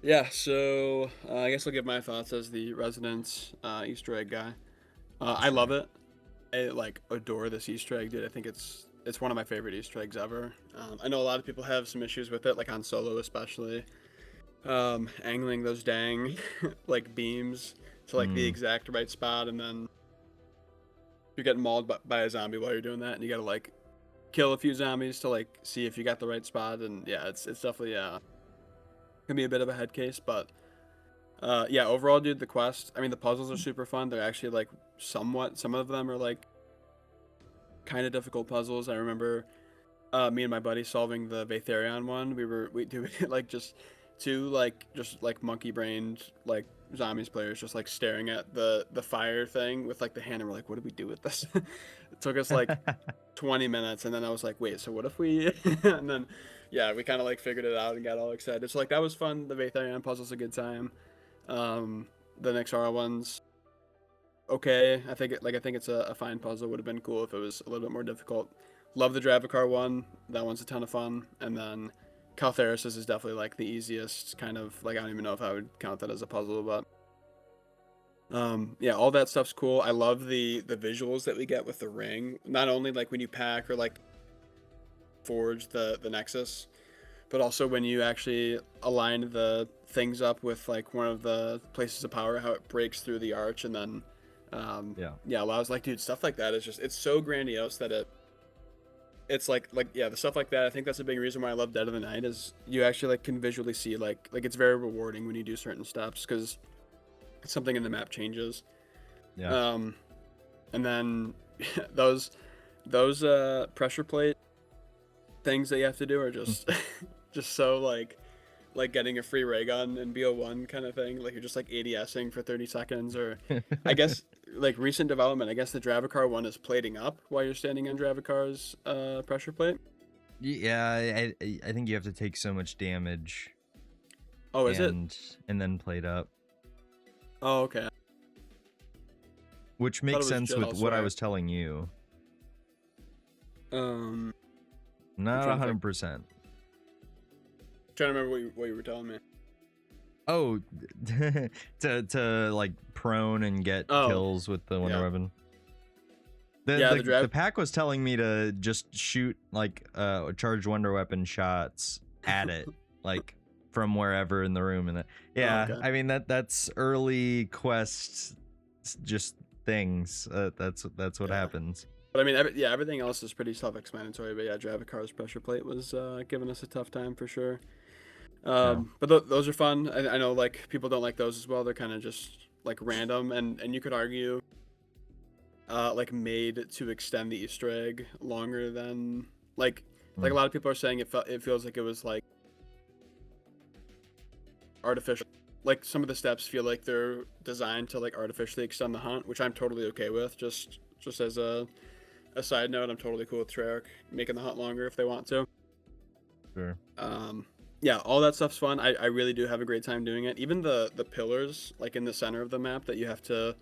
Yeah, so I guess I'll give my thoughts as the resident Easter egg guy. I love it. I like adore this Easter egg, dude. I think it's it's one of my favorite Easter eggs ever. I know a lot of people have some issues with it, like on solo especially. Angling those dang like beams to like the exact right spot, and then you're getting mauled by a zombie while you're doing that, and you gotta like kill a few zombies to like see if you got the right spot. And yeah, it's definitely gonna be a bit of a head case, but yeah, overall, dude, the quest, I mean, the puzzles are super fun. They're actually like somewhat, some of them are like kind of difficult puzzles. I remember me and my buddy solving the Vatherion one. We do like just like monkey brained like zombies players just like staring at the fire thing with like the hand, and we're like, what do we do with this? It took us like 20 minutes, and then I was like, wait, so what if we and then yeah, we kind of like figured it out and got all excited. So like that was fun. The Vatherion puzzle's a good time. The Nexara ones, okay. I think it's a fine puzzle. Would have been cool if it was a little bit more difficult. Love the Dravikar one. That one's a ton of fun. And then Caltheris is definitely like the easiest kind of like, I don't even know if I would count that as a puzzle, but yeah, all that stuff's cool. I love the visuals that we get with the ring. Not only like when you pack or like forge the Nexus, but also when you actually align the things up with like one of the places of power, how it breaks through the arch, and then yeah, allows like, dude, stuff like that is just, it's so grandiose that it's like yeah, the stuff like that. I think that's a big reason why I love Dead of the Night, is you actually like can visually see like it's very rewarding when you do certain steps, because something in the map changes. Yeah. And then those pressure plate things that you have to do are just just so like getting a free ray gun in BO1 kind of thing. Like you're just like ADSing for 30 seconds, or I guess like recent development, I guess the Dravikar one is plating up while you're standing on Dravikar's pressure plate. Yeah, I think you have to take so much damage. Oh, is it? And then plate up. Oh, okay. Which makes sense with what I was telling you. Not Not 100%. Trying to remember what you were telling me. Oh, to like prone and get kills with the wonder weapon. The pack was telling me to just shoot like charged wonder weapon shots at it, like from wherever in the room, and okay. I mean that's early quest, just things. That's what happens. But I mean, everything else is pretty self-explanatory. But yeah, Dravikar's pressure plate was giving us a tough time for sure. But those are fun. I know like people don't like those as well. They're kind of just like random, and you could argue like made to extend the Easter egg longer than like a lot of people are saying it feels like it was like artificial. Like some of the steps feel like they're designed to like artificially extend the hunt, which I'm totally okay with. Just as a side note, I'm totally cool with Treyarch making the hunt longer if they want to. Sure. Yeah, all that stuff's fun. I really do have a great time doing it. Even the pillars like in the center of the map that you have to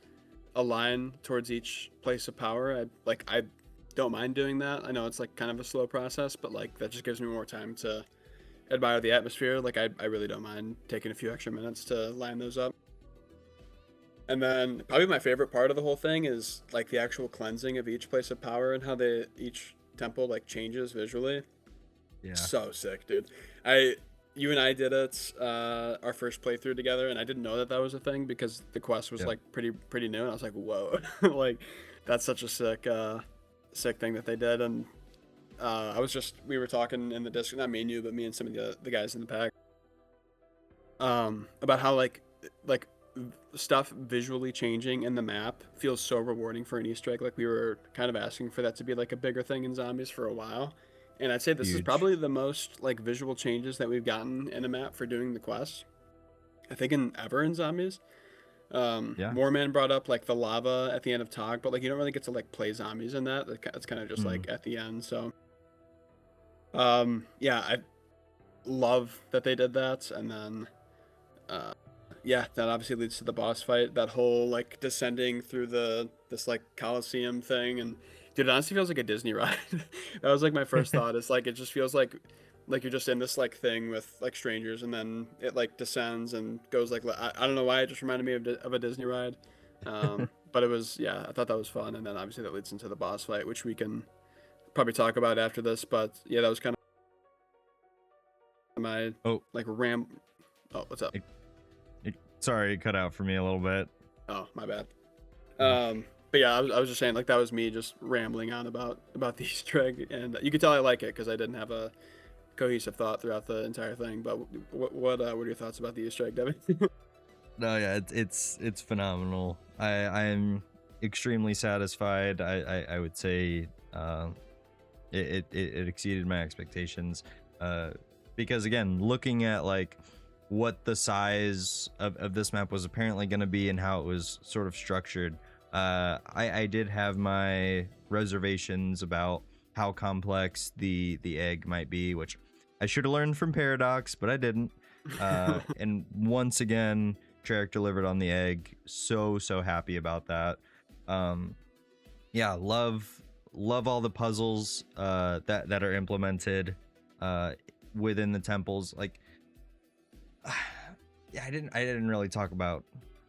align towards each place of power, I don't mind doing that. I know it's like kind of a slow process, but like that just gives me more time to admire the atmosphere. Like I really don't mind taking a few extra minutes to line those up. And then probably my favorite part of the whole thing is like the actual cleansing of each place of power and how each temple like changes visually. Yeah. So sick, dude. You and I did it our first playthrough together, and I didn't know that was a thing because the quest was like pretty new, and I was like, whoa, like that's such a sick thing that they did. And we were talking in the Discord, not me and you, but me and some of the guys in the pack, about how like stuff visually changing in the map feels so rewarding for an Easter egg. Like we were kind of asking for that to be like a bigger thing in Zombies for a while. And I'd say this is probably the most like visual changes that we've gotten in a map for doing the quest, I think, ever in Zombies. Moorman brought up like the lava at the end of Tog, but like you don't really get to like play zombies in that. It's kind of just like at the end. So yeah, I love that they did that. And then yeah, that obviously leads to the boss fight, that whole like descending through this like Coliseum thing. And dude, it honestly feels like a Disney ride. That was like my first thought. It's like it just feels like you're just in this like thing with like strangers, and then it like descends and goes like I don't know why it just reminded me of a Disney ride. But it was, yeah, I thought that was fun. And then obviously that leads into the boss fight, which we can probably talk about after this, but yeah, that was kind of my Oh, like ram. Oh, what's up? sorry, it cut out for me a little bit. Oh, my bad. But yeah, I was just saying like that was me just rambling on about the Easter egg, and you could tell I like it because I didn't have a cohesive thought throughout the entire thing. But what are your thoughts about the Easter egg, Devin? No, yeah, it's phenomenal. I'm extremely satisfied. I would say it exceeded my expectations. Because again, looking at like what the size of this map was apparently going to be and how it was sort of structured, I did have my reservations about how complex the egg might be, which I should have learned from Paradox, but I didn't. And once again, Treyarch delivered on the egg. So happy about that. Yeah, love all the puzzles that are implemented within the temples. Like, yeah, I didn't really talk about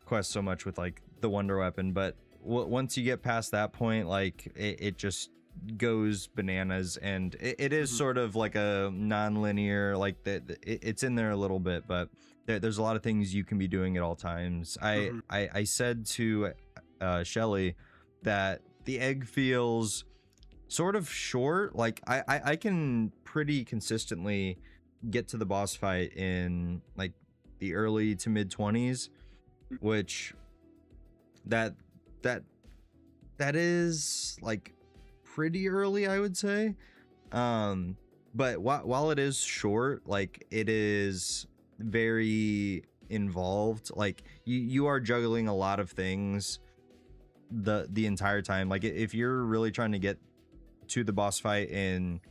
Quest so much with like the Wonder Weapon, but once you get past that point, like it just goes bananas, and it is sort of like a non-linear, like it's in there a little bit, but there's a lot of things you can be doing at all times. I said to Shelly that the egg feels sort of short. Like I can pretty consistently get to the boss fight in like the early to mid 20s, which that is like pretty early, I would say. But while it is short, like it is very involved. Like you are juggling a lot of things the entire time. Like if you're really trying to get to the boss fight in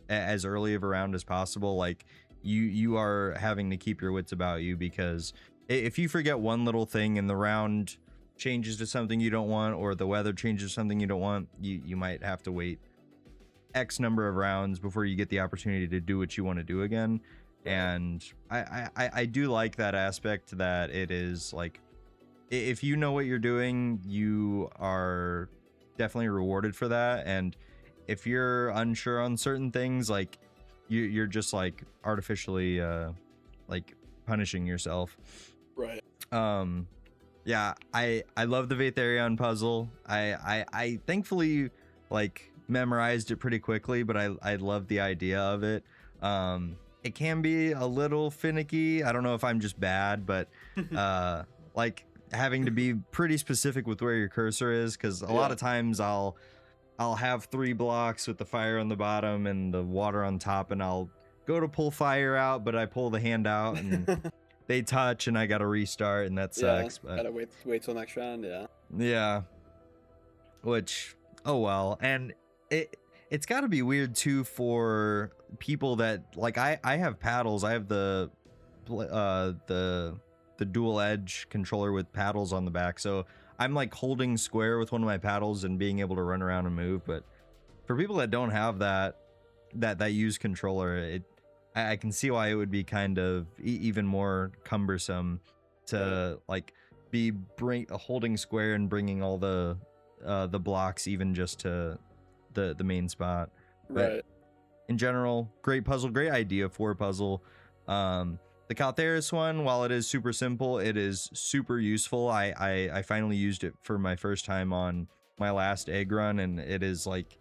as early of a round as possible, like you are having to keep your wits about you, because if you forget one little thing and the round changes to something you don't want, or the weather changes to something you don't want, you might have to wait X number of rounds before you get the opportunity to do what you want to do again. And I do like that aspect, that it is like, if you know what you're doing, you are definitely rewarded for that. And if you're unsure on certain things, like you're just like artificially like punishing yourself. Right. Yeah, I love the Vatherion puzzle. I thankfully like memorized it pretty quickly, but I love the idea of it. It can be a little finicky. I don't know if I'm just bad, but like having to be pretty specific with where your cursor is, because a lot of times I'll have 3 blocks with the fire on the bottom and the water on top, and I'll go to pull fire out, but I pull the hand out and they touch and I gotta restart, and that sucks. But gotta wait till next round. Yeah, which, oh well. And it's got to be weird too for people that like I have paddles. I have the dual edge controller with paddles on the back, so I'm like holding square with one of my paddles and being able to run around and move. But for people that don't have that use controller, I can see why it would be kind of even more cumbersome to like be holding square and bringing all the blocks even just to the main spot. Right. But in general, great puzzle, great idea for a puzzle. The Caltheris one, while it is super simple, it is super useful. I finally used it for my first time on my last egg run, and it is like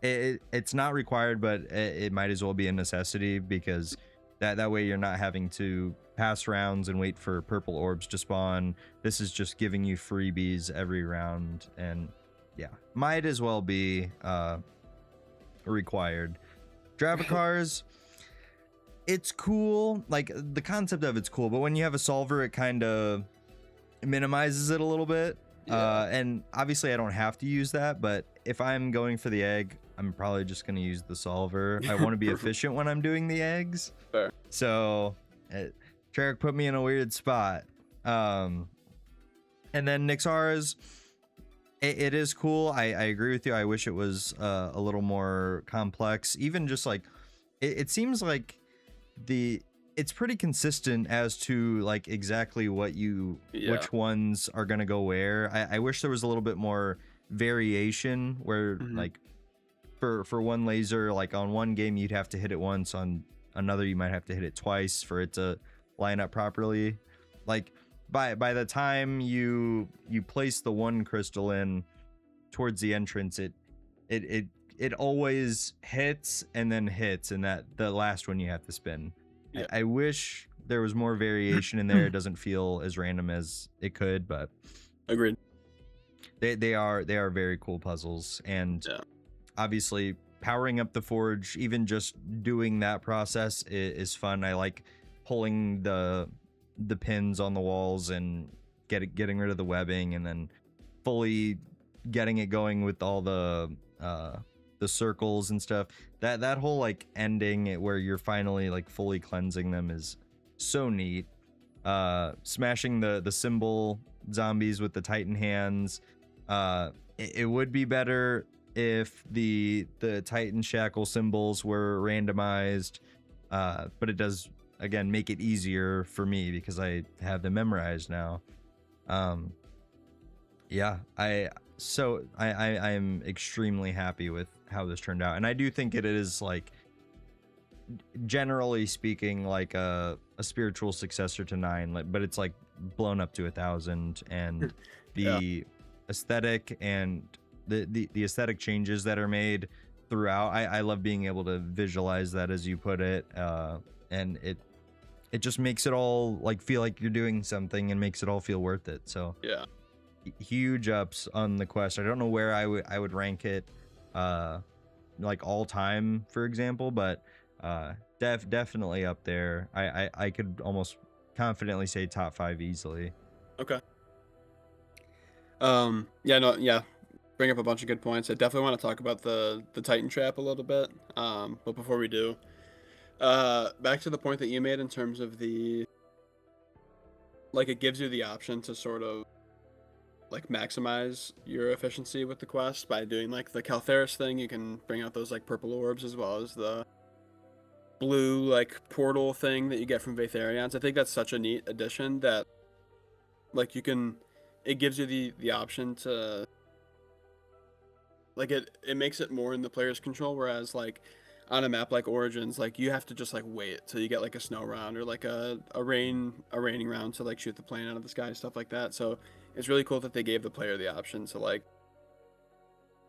it's not required, but it might as well be a necessity, because that way you're not having to pass rounds and wait for purple orbs to spawn. This is just giving you freebies every round, and yeah, might as well be required. Dravicars, it's cool, like the concept of it's cool, but when you have a solver, it kind of minimizes it a little bit. And obviously I don't have to use that, but if I'm going for the egg, I'm probably just going to use the solver. I want to be efficient when I'm doing the eggs. Fair. So Treyarch put me in a weird spot. And then Nyxara's, it is cool. I agree with you. I wish it was a little more complex. Even just like it seems like it's pretty consistent as to like exactly what which ones are gonna go where. I wish there was a little bit more variation where like for one laser, like on one game you'd have to hit it once, on another you might have to hit it twice for it to line up properly. Like by the time you place the one crystal in towards the entrance, it always hits and then hits, and that the last one you have to spin. Yeah. I wish there was more variation in there. It doesn't feel as random as it could, but Agreed. they are very cool puzzles. And obviously powering up the forge, even just doing that process is fun. I like pulling the pins on the walls and getting rid of the webbing, and then fully getting it going with all the circles and stuff. That whole like ending where you're finally like fully cleansing them is so neat. Smashing the symbol zombies with the Titan hands. It would be better if the Titan shackle symbols were randomized, but it does again make it easier for me because I have them memorized now. Yeah, I am extremely happy with how this turned out, and I do think it is, like, generally speaking, like a spiritual successor to 9, but it's like blown up to 1,000, and the aesthetic and the aesthetic changes that are made throughout. I love being able to visualize that, as you put it, and it just makes it all like feel like you're doing something, and makes it all feel worth it. So Yeah. huge ups on the quest. I don't know where I would rank it, like all time, for example, but definitely up there. I could almost confidently say top 5 easily. Okay. Bring up a bunch of good points. I definitely want to talk about the Titan trap a little bit. But before we do, back to the point that you made in terms of it gives you the option to sort of like maximize your efficiency with the quest by doing like the Caltheris thing. You can bring out those like purple orbs, as well as the blue like portal thing that you get from Vatharians. I think that's such a neat addition that like it gives you the option to like it makes it more in the player's control, whereas like on a map like Origins, like you have to just like wait till you get like a snow round or like a raining round to like shoot the plane out of the sky, stuff like that. So it's really cool that they gave the player the option to like,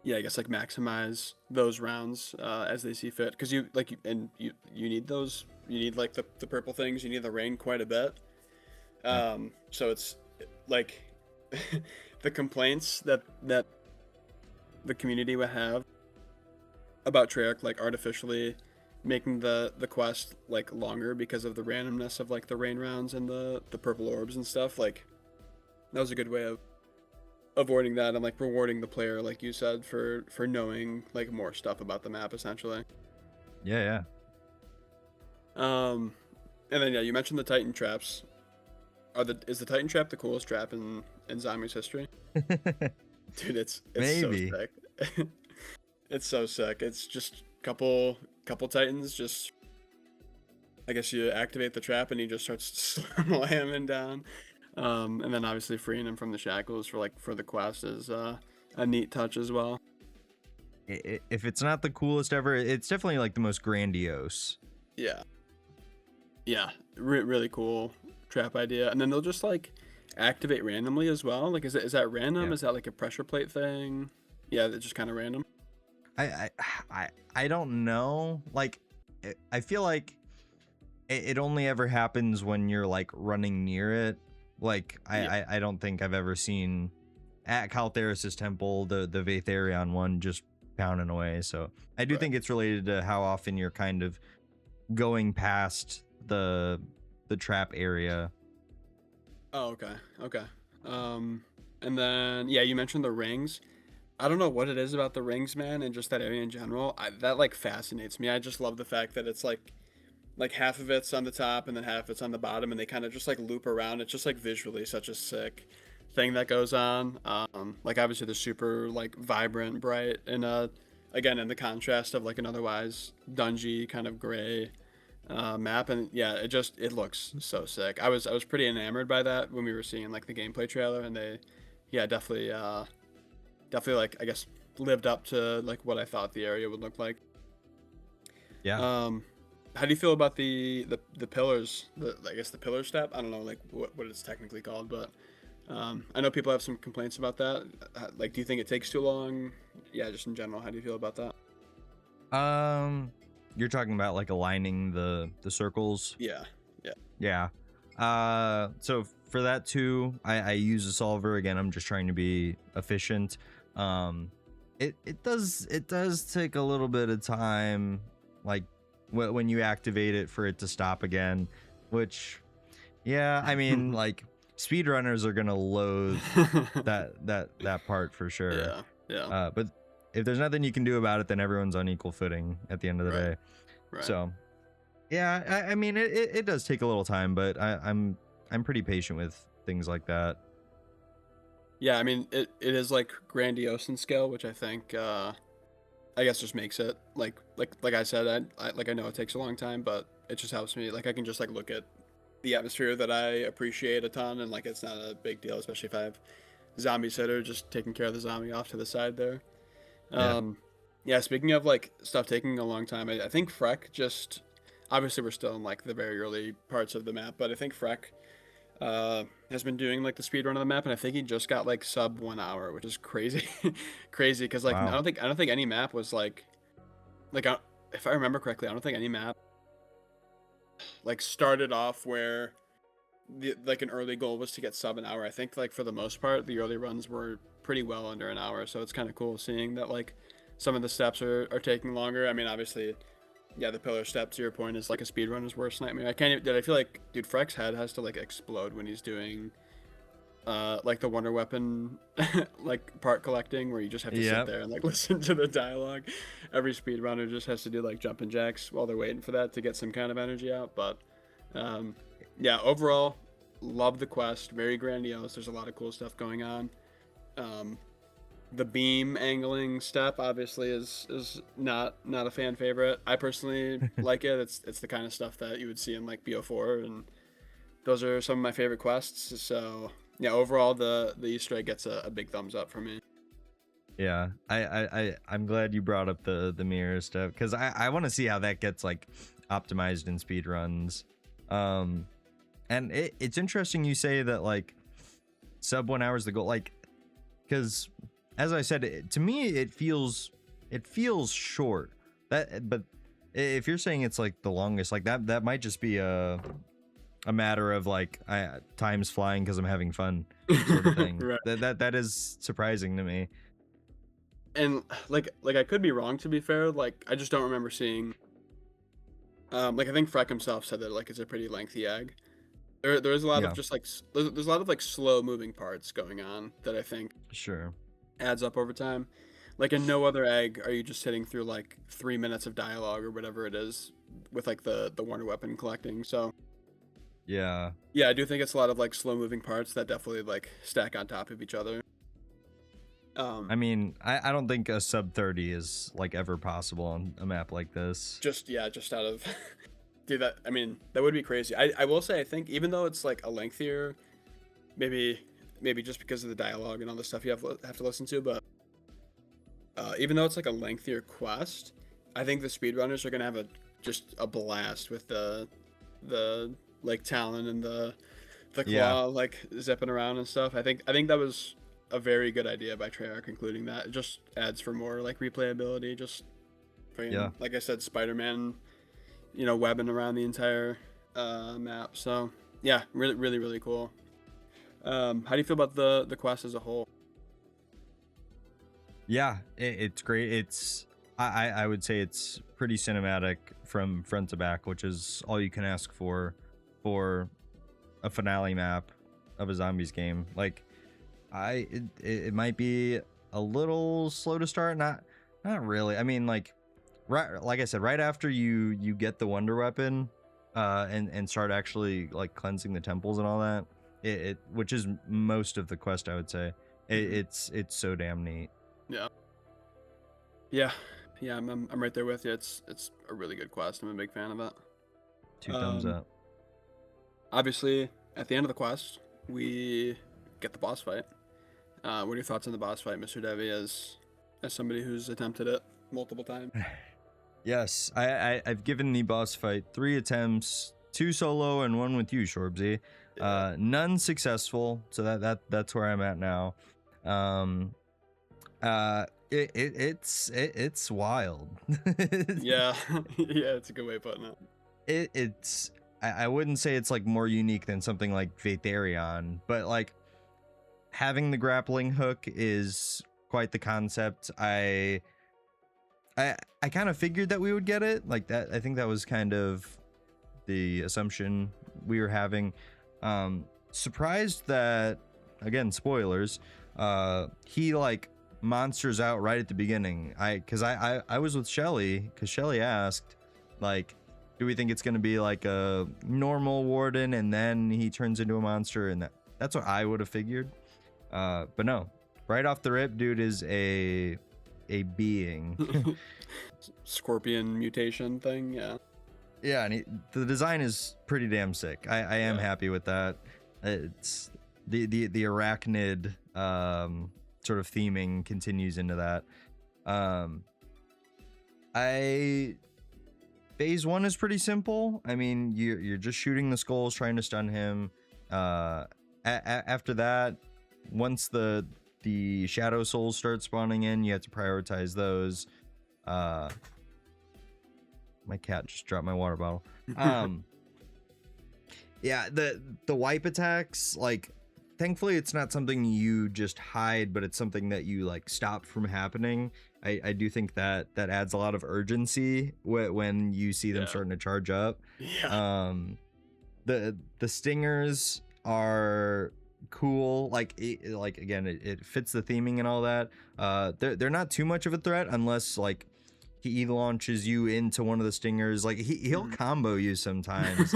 I guess like maximize those rounds as they see fit, because you need those, you need like the purple things, you need the rain quite a bit. So it's like the complaints that the community would have about Treyarch like artificially making the quest like longer because of the randomness of like the rain rounds and the purple orbs and stuff, like that was a good way of avoiding that and like rewarding the player, like you said, for knowing like more stuff about the map essentially. Yeah. And then you mentioned the Titan traps. Is the Titan trap the coolest trap in Zombies history? Dude, it's Maybe. so sick. It's so sick. It's just couple Titans, just I guess you activate the trap and he just starts slamming down. And then obviously freeing him from the shackles for the quest is a neat touch as well. If it's not the coolest ever, it's definitely like the most grandiose. Yeah, really cool trap idea. And then they'll just like activate randomly as well. Like is that random? Yeah. Is that like a pressure plate thing? Yeah, it's just kind of random. I don't know. Like I feel like it only ever happens when you're like running near it. Like I don't think I've ever seen at Caltheris' temple the Vatharion one just pounding away. So I do think it's related to how often you're kind of going past the trap area. Oh, okay. And then you mentioned the rings. I don't know what it is about the rings, man, and just that area in general. That like fascinates me. I just love the fact that it's like half of it's on the top and then half of it's on the bottom, and they kind of just like loop around. It's just like visually such a sick thing that goes on. Like obviously they're super like vibrant, bright, and again in the contrast of like an otherwise dungy kind of gray map, and it looks so sick. I was pretty enamored by that when we were seeing like the gameplay trailer, and they definitely like I guess lived up to like what I thought the area would look like. Yeah. How do you feel about the pillars? I guess the pillar step. I don't know like what it's technically called, but I know people have some complaints about that. Like, do you think it takes too long? Yeah, just in general, how do you feel about that? You're talking about like aligning the circles. Yeah, yeah, Yeah. So for that too, I use a solver again. I'm just trying to be efficient. It does take a little bit of time, like when you activate it for it to stop again, which, yeah, I mean, like speedrunners are gonna loathe that part for sure. yeah, yeah. But if there's nothing you can do about it, then everyone's on equal footing at the end of the Right, day. right. So yeah, I mean it does take a little time, but I'm pretty patient with things like that. Yeah, I mean it is like grandiose in scale, which I think I guess just makes it like I said, I know it takes a long time, but it just helps me. Like I can just like look at the atmosphere that I appreciate a ton, and like it's not a big deal, especially if I have zombie sitter just taking care of the zombie off to the side there. Yeah. Yeah, speaking of like stuff taking a long time, I think Freck just obviously we're still in like the very early parts of the map, but I think Freck has been doing like the speed run of the map, and I think he just got like sub 1 hour, which is crazy, crazy. Because like Wow. I don't think any map was like if I remember correctly, I don't think any map like started off where like an early goal was to get sub an hour. I think like for the most part, the early runs were pretty well under an hour, so it's kind of cool seeing that like some of the steps are taking longer. I mean, obviously, yeah, the pillar step to your point is like a speedrunner's worst nightmare. I can't even, did I feel like dude Freck's head has to like explode when he's doing like the wonder weapon like part collecting where you just have to sit Yep. there and like listen to the dialogue. Every speedrunner just has to do like jumping jacks while they're waiting for that to get some kind of energy out. But yeah, overall, love the quest. Very grandiose. There's a lot of cool stuff going on. The beam angling step obviously is not a fan favorite. I personally like it. It's the kind of stuff that you would see in like BO4, and those are some of my favorite quests. So yeah, overall the Easter egg gets a big thumbs up for me. Yeah. I'm glad you brought up the mirror stuff, because I want to see how that gets like optimized in speed runs. And it's interesting you say that like sub 1 hour is the goal, like, because as I said, to me it feels short. But if you're saying it's like the longest, like that might just be a matter of like time's flying because I'm having fun sort of thing. Right. That is surprising to me. And like I could be wrong, to be fair. Like I just don't remember seeing. Like I think Freck himself said that like it's a pretty lengthy egg. There is a lot Yeah. of just like there's a lot of like slow moving parts going on that I think Sure. adds up over time. Like in no other egg are you just sitting through like 3 minutes of dialogue or whatever it is with like the wonder weapon collecting. So Yeah. yeah, I do think it's a lot of like slow moving parts that definitely like stack on top of each other. I mean, I don't think a sub 30 is like ever possible on a map like this. Just out of dude, that I mean that would be crazy. I will say I think even though it's like a lengthier, maybe just because of the dialogue and all the stuff you have to listen to, but even though it's like a lengthier quest, I think the speedrunners are gonna have just a blast with the like talon and the claw Yeah. like zipping around and stuff. I think that was a very good idea by Treyarch including that. It just adds for more like replayability. Just Yeah. like I said, Spider-Man, webbing around the entire map. So yeah, really cool. How do you feel about the quest as a whole? Yeah, it's great. I would say it's pretty cinematic from front to back, which is all you can ask for a finale map of a zombies game. Like it might be a little slow to start, not really. I mean, like like I said, right after you get the wonder weapon and start actually like cleansing the temples and all that, it which is most of the quest, I would say. It's so damn neat. Yeah, I'm right there with you. It's a really good quest. I'm a big fan of it. 2 thumbs up. Obviously, at the end of the quest, we get the boss fight. What are your thoughts on the boss fight, Mr. Devi? As as somebody who's attempted it multiple times. Yes, I've given the boss fight 3 attempts, 2 solo and 1 with you, Shorbsy. Yeah. None successful, so that's where I'm at now. It's wild. Yeah, yeah, it's a good way of putting it. It's I wouldn't say it's like more unique than something like Vatherion, but like having the grappling hook is quite the concept. I kind of figured that we would get it like that. I think that was kind of the assumption we were having. Surprised that, again, spoilers, he like monsters out right at the beginning. I was with Shelly because Shelly asked, like, do we think it's gonna be like a normal warden and then he turns into a monster? And that's what I would have figured. But no, right off the rip, dude is a being. Scorpion mutation thing, yeah. Yeah, and the design is pretty damn sick. I am happy with that. It's the arachnid sort of theming continues into that. Phase 1 is pretty simple. I mean, you're just shooting the skulls, trying to stun him. After that, once the shadow souls start spawning in, you have to prioritize those. My cat just dropped my water bottle. Yeah, the wipe attacks, like, thankfully it's not something you just hide, but it's something that you like stop from happening. I do think that adds a lot of urgency when you see them starting to charge up. Yeah. The stingers are cool. Like again, it fits the theming and all that. They're not too much of a threat unless like he launches you into one of the stingers. Like he'll combo you sometimes.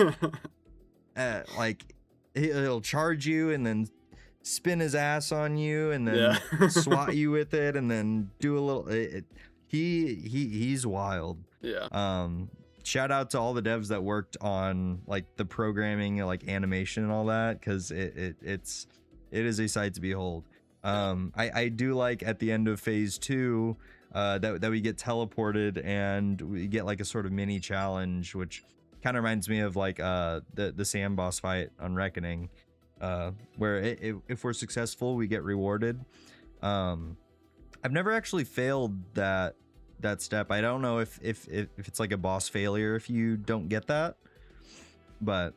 Like he'll charge you and then spin his ass on you and then swat you with it and then do a little. He's wild. Yeah. Shout out to all the devs that worked on like the programming, like animation and all that, because it is a sight to behold. I do like at the end of phase 2 that we get teleported and we get like a sort of mini challenge, which kind of reminds me of like the Sam boss fight on Reckoning, where if we're successful we get rewarded. I've never actually failed that step. I don't know if it's like a boss failure if you don't get that, but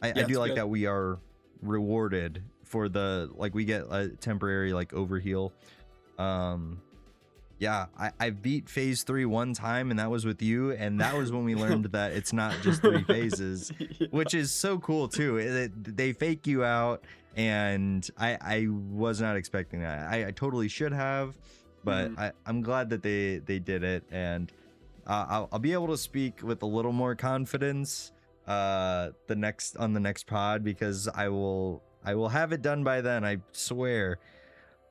I do like that we are rewarded for the, like, we get a temporary like overheal. Yeah, I beat phase 3 one time and that was with you, and that was when we learned that it's not just 3 phases, which is so cool too. They fake you out, and I was not expecting that. I totally should have, but I'm glad that they did it, and I'll be able to speak with a little more confidence on the next pod, because I will have it done by then, I swear.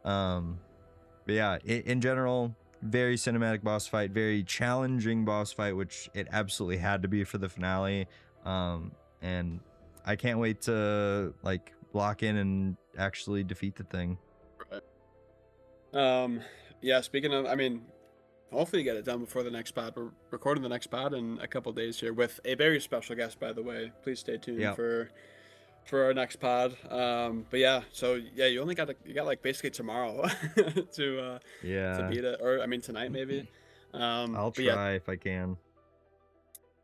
But yeah, in general, very cinematic boss fight, very challenging boss fight, which it absolutely had to be for the finale. And I can't wait to like lock in and actually defeat the thing. Right. Yeah, speaking of, I mean, hopefully you get it done before the next pod. We're recording the next pod in a couple days here with a very special guest, by the way. Please stay tuned for our next pod. But yeah, so yeah, you got like basically tomorrow to beat it, or I mean tonight maybe. I'll try if I can.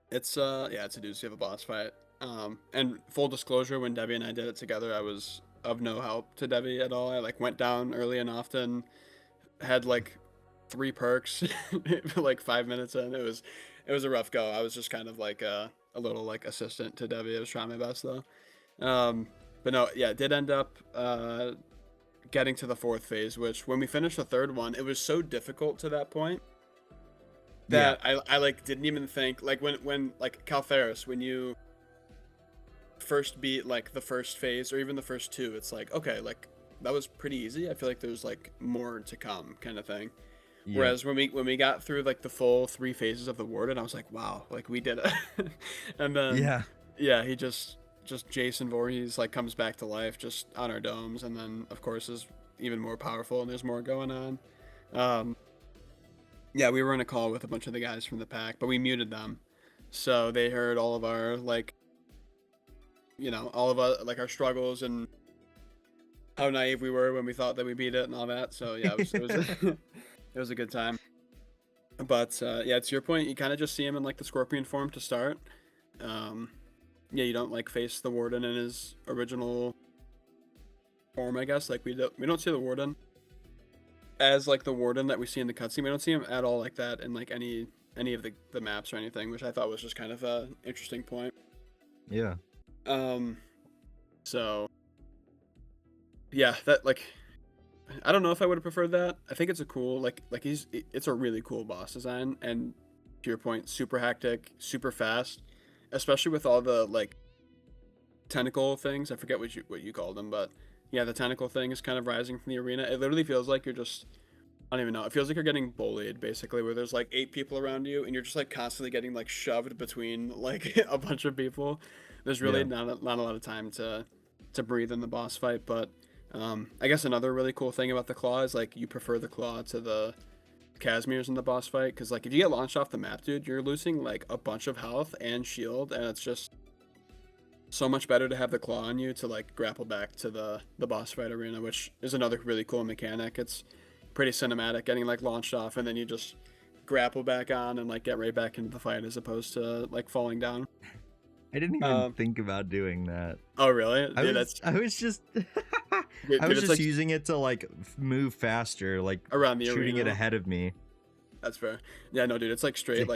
It's it's a doozy of a boss fight. And full disclosure, when Debbie and I did it together, I was of no help to Debbie at all. I like went down early and often, had like 3 perks like 5 minutes in. It was a rough go. I was just kind of like a little like assistant to Debbie. I was trying my best though. But no, yeah, it did end up getting to the 4th phase, which when we finished the 3rd one, it was so difficult to that point that I like didn't even think, like when like Caltheris, when you first beat like the 1st phase or even the first 2, it's like, okay, like that was pretty easy. I feel like there's like more to come kind of thing. Yeah. Whereas when we got through like the full 3 phases of the warden, I was like, wow, like we did it. And then he just Jason Voorhees like comes back to life just on our domes, and then of course is even more powerful and there's more going on. Yeah, we were in a call with a bunch of the guys from the pack, but we muted them, so they heard all of our all of our our struggles and how naive we were when we thought that we beat it and all that. So yeah, it was it was a good time. But yeah, to your point, you kind of just see him in the scorpion form to start. Um, yeah, you don't face the warden in his original form, I guess. We don't see the warden as the warden that we see in the cutscene. We don't see him at all like that in any of the maps or anything, which I thought was just kind of a interesting point. Yeah. So yeah, that I don't know if I would have preferred that. I think it's a cool it's a really cool boss design, and to your point, super hectic, super fast, especially with all the tentacle things. I forget what you called them, but yeah, the tentacle thing is kind of rising from the arena. It literally feels like you're just, I don't even know. It feels like you're getting bullied basically, where there's 8 people around you and you're just constantly getting shoved between a bunch of people. There's really Yeah. not a lot of time to breathe in the boss fight, but I guess another really cool thing about the claw is you prefer the claw to the Casimirs in the boss fight, because if you get launched off the map, dude, you're losing a bunch of health and shield, and it's just so much better to have the claw on you to grapple back to the boss fight arena, which is another really cool mechanic. It's pretty cinematic, getting launched off and then you just grapple back on and get right back into the fight, as opposed to falling down. I didn't even think about doing that. Oh really? I Dude, was just dude, I was it's just using it to move faster, around the shooting arena. it ahead of me. That's fair. Yeah, no, dude, it's straight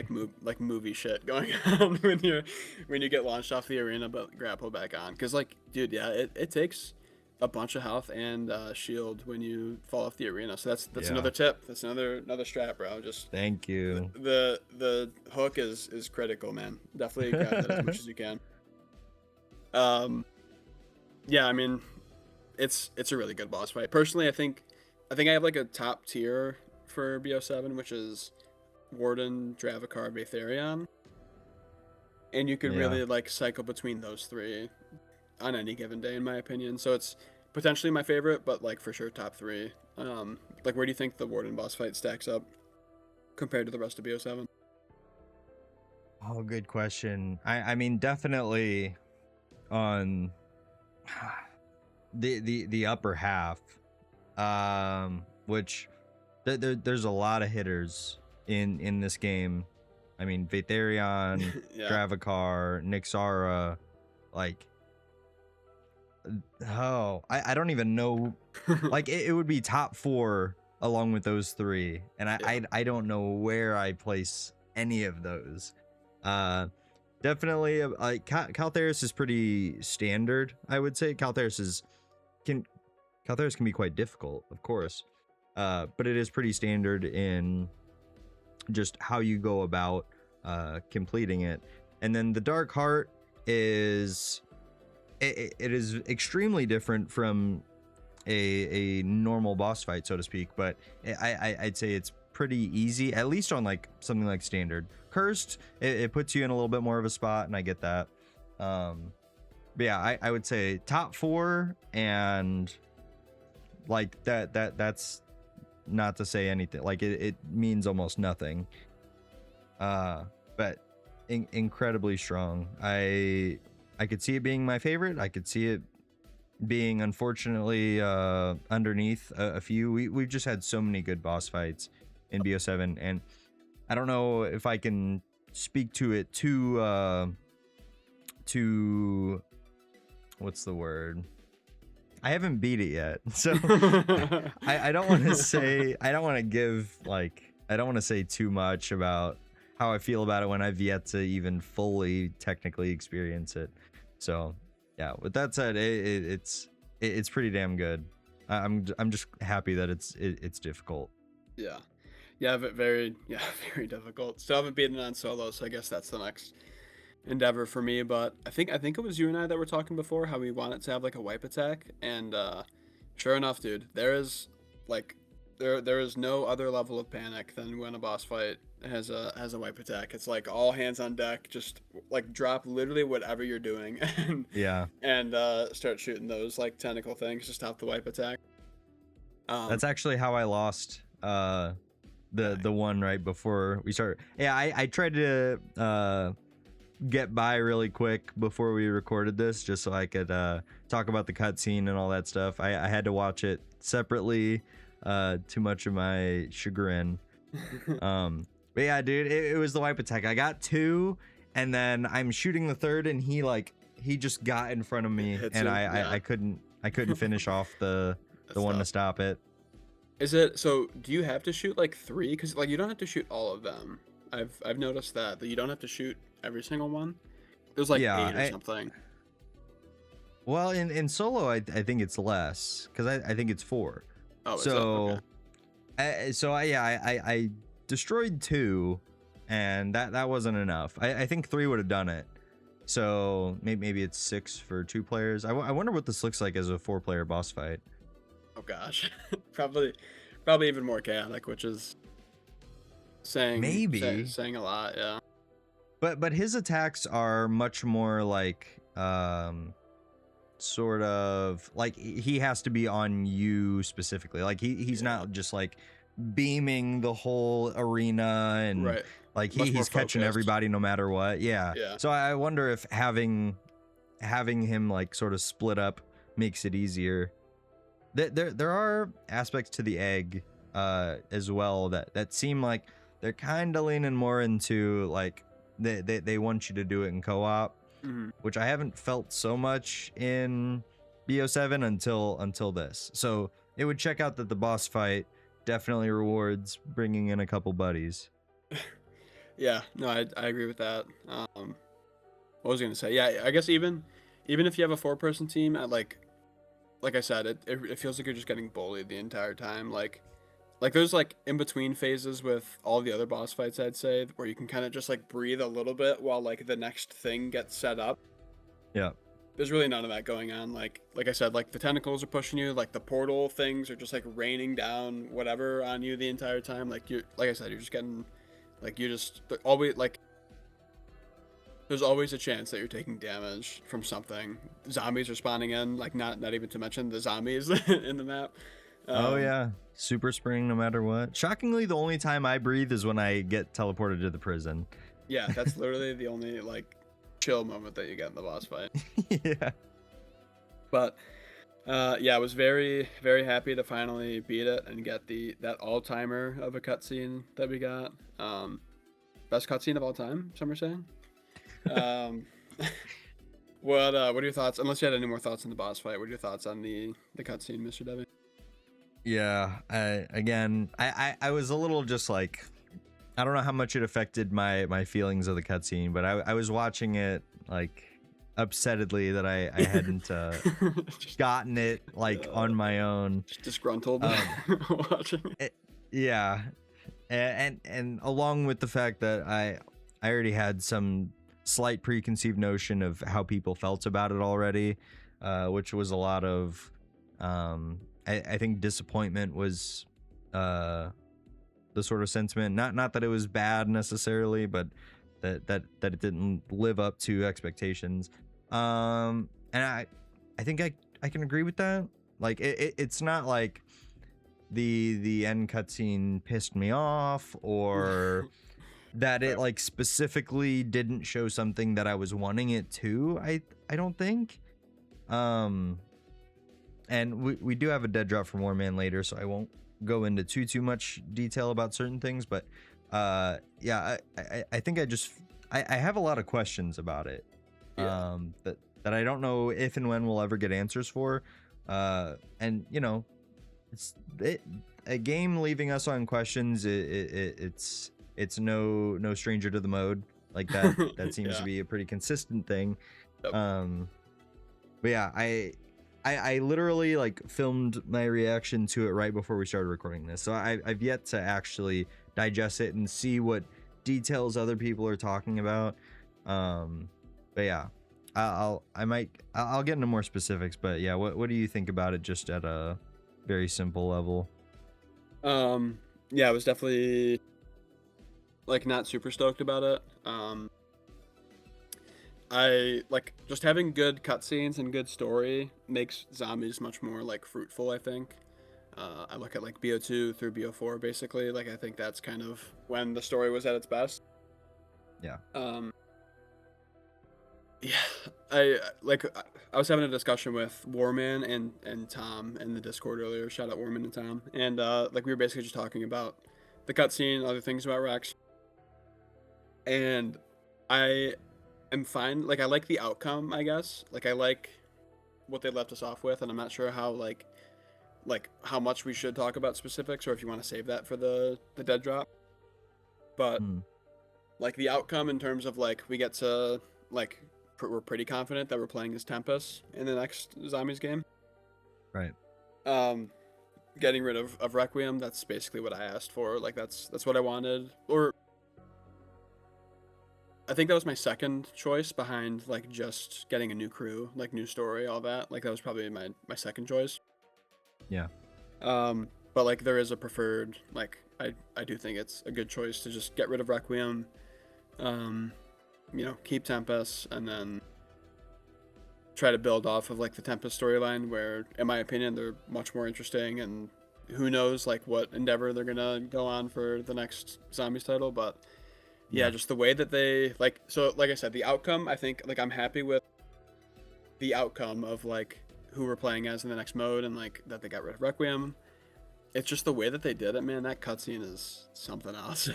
movie shit going on when you get launched off the arena but grapple back on. Because dude, yeah, it takes a bunch of health and shield when you fall off the arena. So that's Yeah. another tip. That's another strat, bro. Just Thank you. the hook is critical, man. Definitely grab that as much as you can. Yeah, I mean, it's a really good boss fight. Personally, I think I have a top tier for BO7, which is Warden, Dravikar, Vaetherion, and you could Yeah. really cycle between those 3 on any given day, in my opinion. So it's potentially my favorite, but for sure top 3. Where do you think the Warden boss fight stacks up compared to the rest of BO7? Oh, good question. I mean, definitely on the upper half, which there's a lot of hitters in this game. I mean, Vaetherion, Yeah. Dravikar, Nixara, I don't even know. It would be top 4 along with those 3, and I don't know where I place any of those. Definitely Caltheris is pretty standard, I would say. Caltheris can be quite difficult, of course, but it is pretty standard in just how you go about completing it. And then the Dark Heart is it is extremely different from a normal boss fight, so to speak, but I'd say it's pretty easy, at least on something like standard. Cursed, it puts you in a little bit more of a spot, and I get that. But yeah, I would say top 4, and that's not to say anything. It means almost nothing. But incredibly strong. I could see it being my favorite. I could see it being, unfortunately, underneath a few. We've just had so many good boss fights in BO7, and I don't know if I can speak to it too what's the word? I haven't beat it yet, so I don't want to say, I don't want to say too much about how I feel about it when I've yet to even fully technically experience it. So yeah, with that said, it's pretty damn good. I'm just happy that it's difficult. Yeah, but very difficult. Still haven't beaten it on solo, so I guess that's the next endeavor for me. But I think it was you and I that were talking before how we wanted to have a wipe attack, and sure enough, dude, there is there is no other level of panic than when a boss fight has a wipe attack. It's all hands on deck, just drop literally whatever you're doing and Yeah, and start shooting those tentacle things to stop the wipe attack. that's actually how I lost the one right before we start. Yeah, I tried to get by really quick before we recorded this, just so I could talk about the cutscene and all that stuff. I had to watch it separately, too much of my chagrin. But yeah, dude, it was the wipe attack. I got 2, and then I'm shooting the 3rd, and he just got in front of me, and I couldn't finish off the one to stop it. Is it so? Do you have to shoot like 3? Because like you don't have to shoot all of them. I've noticed that you don't have to shoot every single one. There's like 8 or something. Well, in solo, I think it's less, because I think it's 4. Oh, so is it? Okay. I destroyed 2, and that wasn't enough. I think 3 would have done it. So maybe it's 6 for 2 players. I wonder what this looks like as a 4-player boss fight. Oh gosh, probably even more chaotic, which is saying a lot, yeah. But his attacks are much more like sort of like he has to be on you specifically. Like he's not just like beaming the whole arena and like he's catching everybody no matter what. Yeah. So I wonder if having him like sort of split up makes it easier. There are aspects to the egg as well that seem like they're kind of leaning more into like they want you to do it in co-op, which I haven't felt so much in BO7 until this. So it would check out that the boss fight definitely rewards bringing in a couple buddies. Yeah, no, I agree with that. What was I gonna say? Yeah, I guess even if you have a 4-person team, like I said, it feels like you're just getting bullied the entire time. Like there's like in between phases with all the other boss fights, I'd say, where you can kind of just like breathe a little bit while like the next thing gets set up. Yeah. There's really none of that going on. Like I said, like the tentacles are pushing you, like the portal things are just like raining down whatever on you the entire time. Like like I said, you're just getting, like you just always like. There's always a chance that you're taking damage from something. Zombies are spawning in, like not even to mention the zombies in the map. Oh yeah, super spring no matter what. Shockingly, the only time I breathe is when I get teleported to the prison. Yeah, that's literally the only like chill moment that you get in the boss fight. Yeah. But yeah, I was very, very happy to finally beat it and get that all-timer of a cutscene that we got. Best cutscene of all time, some are saying. What are your thoughts? Unless you had any more thoughts on the boss fight, what are your thoughts on the cutscene, Mr. Debbie? Yeah, I was a little just like, I don't know how much it affected my feelings of the cutscene, but I was watching it like upsettedly that I hadn't gotten it like on my own. Just disgruntled watching it. Yeah, and along with the fact that I already had some slight preconceived notion of how people felt about it already, which was a lot of I think disappointment was the sort of sentiment. Not that it was bad necessarily, but that it didn't live up to expectations. And I think I can agree with that. Like it's not like the end cutscene pissed me off or that it like specifically didn't show something that I was wanting it to. I don't think. And we do have a dead drop from Warman later, so I won't go into too much detail about certain things, but yeah, I think I have a lot of questions about it. Yeah. That I don't know if and when we'll ever get answers for. And you know, a game leaving us on questions, it's no stranger to the mode. Like that seems to be a pretty consistent thing. Yep. But yeah, I literally like filmed my reaction to it right before we started recording this, so I've yet to actually digest it and see what details other people are talking about. But yeah, I'll get into more specifics. But yeah, what do you think about it just at a very simple level? Yeah, I was definitely like not super stoked about it. I like just having good cutscenes and good story makes Zombies much more like fruitful, I think. I look at like BO2 through BO4 basically. Like I think that's kind of when the story was at its best. Yeah. Yeah, I was having a discussion with Warman and Tom in the Discord earlier. Shout out Warman and Tom. And like we were basically just talking about the cutscene, other things about Rex. And I am fine. Like I like the outcome, I guess. Like I like what they left us off with, and I'm not sure how like how much we should talk about specifics, or if you want to save that for the dead drop. But like the outcome in terms of like we get to like we're pretty confident that we're playing as Tempest in the next Zombies game. Right. Getting rid of Requiem, that's basically what I asked for. Like that's what I wanted. Or I think that was my second choice behind like just getting a new crew, like new story, all that. Like that was probably my second choice. Yeah. But like there is a preferred, like I do think it's a good choice to just get rid of Requiem. You know, keep Tempest, and then try to build off of like the Tempest storyline, where in my opinion they're much more interesting, and who knows like what endeavor they're gonna go on for the next Zombies title. But yeah, just the way that they like, so like I said, the outcome, I think like I'm happy with the outcome of like who we're playing as in the next mode, and like that they got rid of Requiem. It's just the way that they did it, man. That cutscene is something else.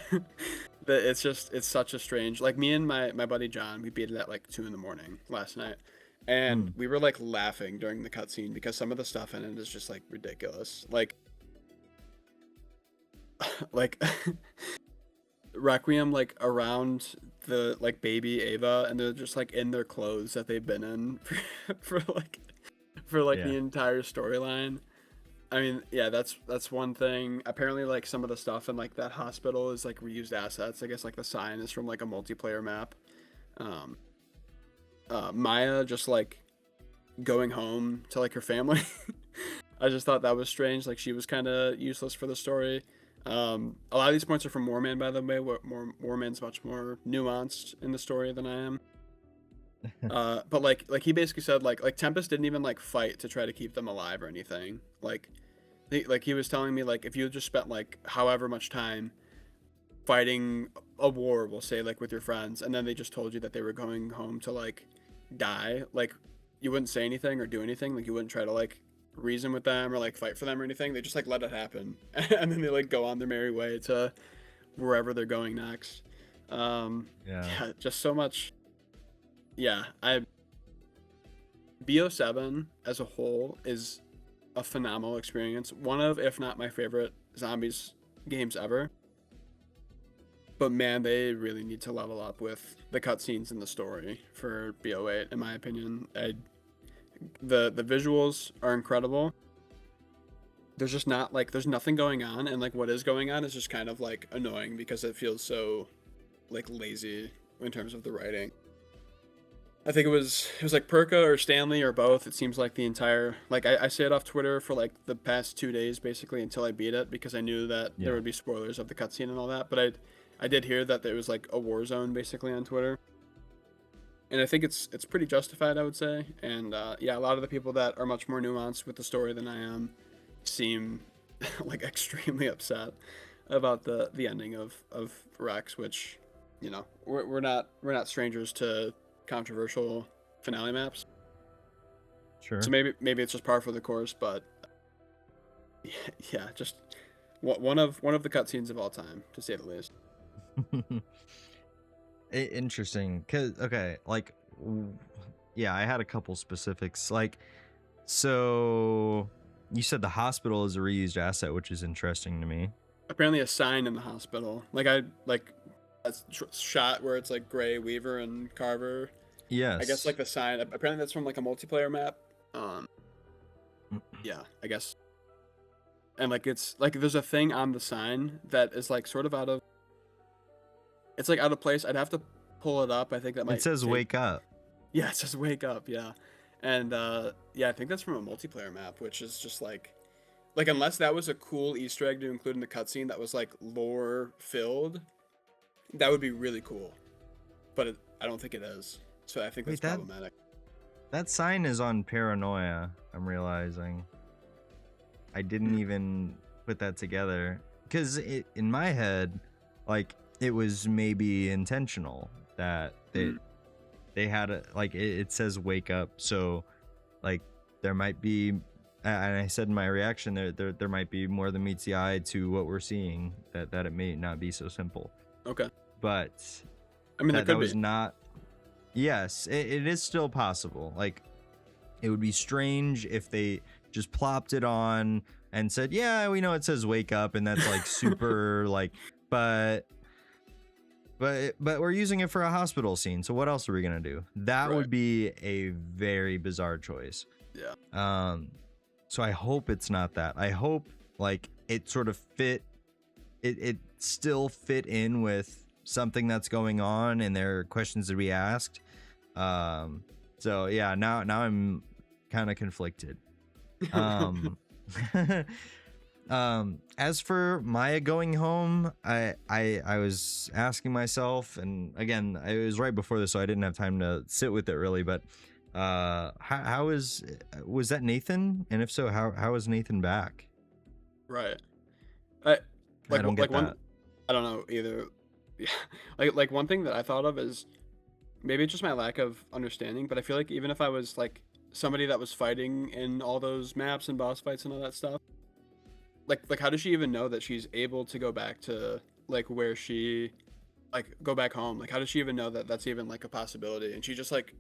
It's such a strange, like me and my buddy John, we beat it at like 2 a.m. last night, and we were like laughing during the cutscene because some of the stuff in it is just like ridiculous. Like like Requiem like around the like baby Ava, and they're just like in their clothes that they've been in for the entire storyline. I mean, yeah, that's one thing. Apparently, like some of the stuff in like that hospital is like reused assets. I guess like the sign is from like a multiplayer map. Maya just like going home to like her family. I just thought that was strange. Like she was kind of useless for the story. A lot of these points are from Warman, by the way. Warman's much more nuanced in the story than I am. But like he basically said like Tempest didn't even like fight to try to keep them alive or anything. Like he was telling me like if you just spent like however much time fighting a war, we'll say like with your friends, and then they just told you that they were going home to like die, like you wouldn't say anything or do anything. Like you wouldn't try to like reason with them or like fight for them or anything. They just like let it happen, and then they like go on their merry way to wherever they're going next. Yeah, just so much. Yeah, BO7 as a whole is a phenomenal experience. One of, if not my favorite Zombies games ever. But man, they really need to level up with the cutscenes and the story for BO8, in my opinion. The visuals are incredible. There's just not like there's nothing going on, and like what is going on is just kind of like annoying because it feels so like lazy in terms of the writing. I think it was like Perka or Stanley or both. It seems like the entire like I stayed off Twitter for like the past 2 days basically until I beat it because I knew that there would be spoilers of the cutscene and all that. But I did hear that there was like a war zone basically on Twitter, and I think it's pretty justified, I would say. And yeah, a lot of the people that are much more nuanced with the story than I am seem like extremely upset about the ending of Rex, which you know we're not strangers to controversial finale maps. Sure. So maybe it's just par for the course, but yeah, just one of the cutscenes of all time, to say the least. Interesting, cause okay, like, yeah, I had a couple specifics. Like, so you said the hospital is a reused asset, which is interesting to me. Apparently, a sign in the hospital, like a shot where it's like Gray, Weaver, and Carver. Yes. I guess like the sign. Apparently, that's from like a multiplayer map. Yeah, I guess. And like it's like there's a thing on the sign that is like sort of out of. It's like out of place. I'd have to pull it up. I think that might. It says "Wake up." Yeah, it says "Wake up." Yeah, and yeah, I think that's from a multiplayer map, which is just like unless that was a cool Easter egg to include in the cutscene that was like lore filled, that would be really cool. But I don't think it is. So I think that's problematic. That sign is on Paranoia, I'm realizing. I didn't even put that together because in my head, like it was maybe intentional that they had a like it says wake up, so like there might be, and I said in my reaction there might be more than meets the eye to what we're seeing, that it may not be so simple. Okay. But I mean, that was not. Yes, it is still possible. Like, it would be strange if they just plopped it on and said, "Yeah, we know it says wake up," and that's like super like, but we're using it for a hospital scene. So what else are we gonna do? That Right. would be a very bizarre choice. Yeah. So I hope it's not that. I hope like it sort of fit. It still fit in with something that's going on and there are questions that we asked. So yeah, now I'm kind of conflicted. um as for Maya going home, I was asking myself, and again it was right before this, so I didn't have time to sit with it really, but how was that Nathan, and if so, how is Nathan back? Right. I I don't get one. that. I don't know either. Yeah. Like one thing that I thought of is maybe it's just my lack of understanding, but I feel like even if I was like somebody that was fighting in all those maps and boss fights and all that stuff, like how does she even know that she's able to go back to like where she like go back home? Like how does she even know that that's even like a possibility? And she just like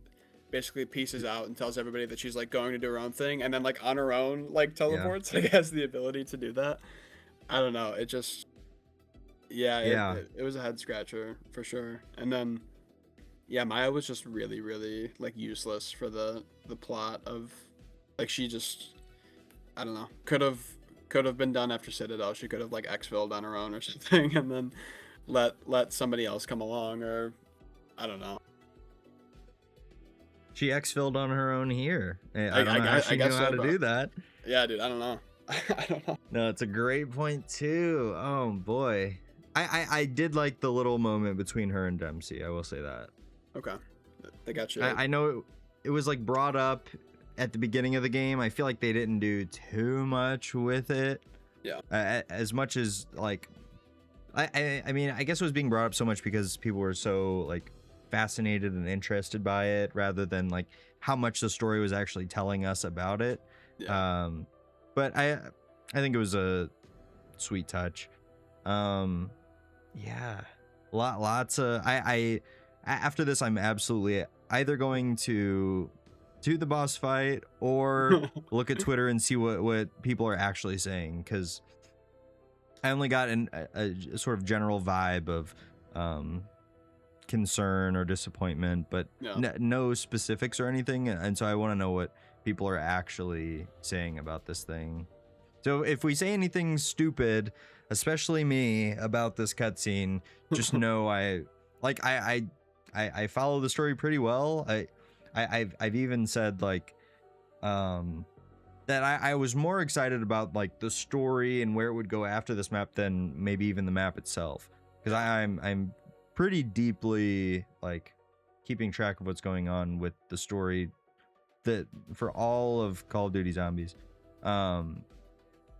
basically pieces out and tells everybody that she's like going to do her own thing, and then like on her own like Yeah. teleports, like has the ability to do that. I don't know. It just yeah, Yeah. it was a head scratcher for sure. And then yeah, Maya was just really like useless for the plot of like she just I don't know could have been done after Citadel. She could have like exfilled on her own or something, and then let somebody else come along, or I don't know. She exfilled on her own here. I don't know how she knew how to do that. Yeah, dude, I don't know. I don't know. No, it's a great point too. Oh boy. I did like the little moment between her and Dempsey, I will say that. Okay, they got you. I know it was like brought up at the beginning of the game. I feel like they didn't do too much with it. Yeah. As much as like, I mean, I guess it was being brought up so much because people were so like fascinated and interested by it, rather than like how much the story was actually telling us about it. Yeah. But I think it was a sweet touch. Yeah, lots of after this, I'm absolutely either going to do the boss fight or look at Twitter and see what people are actually saying, because I only got a sort of general vibe of concern or disappointment, but Yeah. no specifics or anything, and so I want to know what people are actually saying about this thing. So if we say anything stupid, especially me, about this cutscene, just know I follow the story pretty well. I've even said like that I was more excited about like the story and where it would go after this map than maybe even the map itself, because I'm pretty deeply like keeping track of what's going on with the story that for all of Call of Duty Zombies.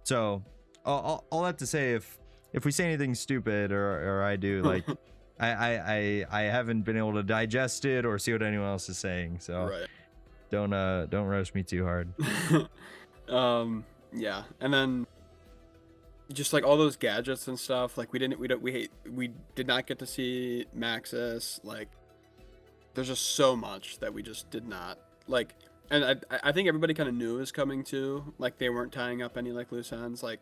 So all that to say, if we say anything stupid or I do, like I haven't been able to digest it or see what anyone else is saying, so Right. don't roast me too hard. Yeah, and then just like all those gadgets and stuff, like we did not get to see Maxis. Like there's just so much that we just did not like, and I think everybody kind of knew it was coming too. Like they weren't tying up any like loose ends. Like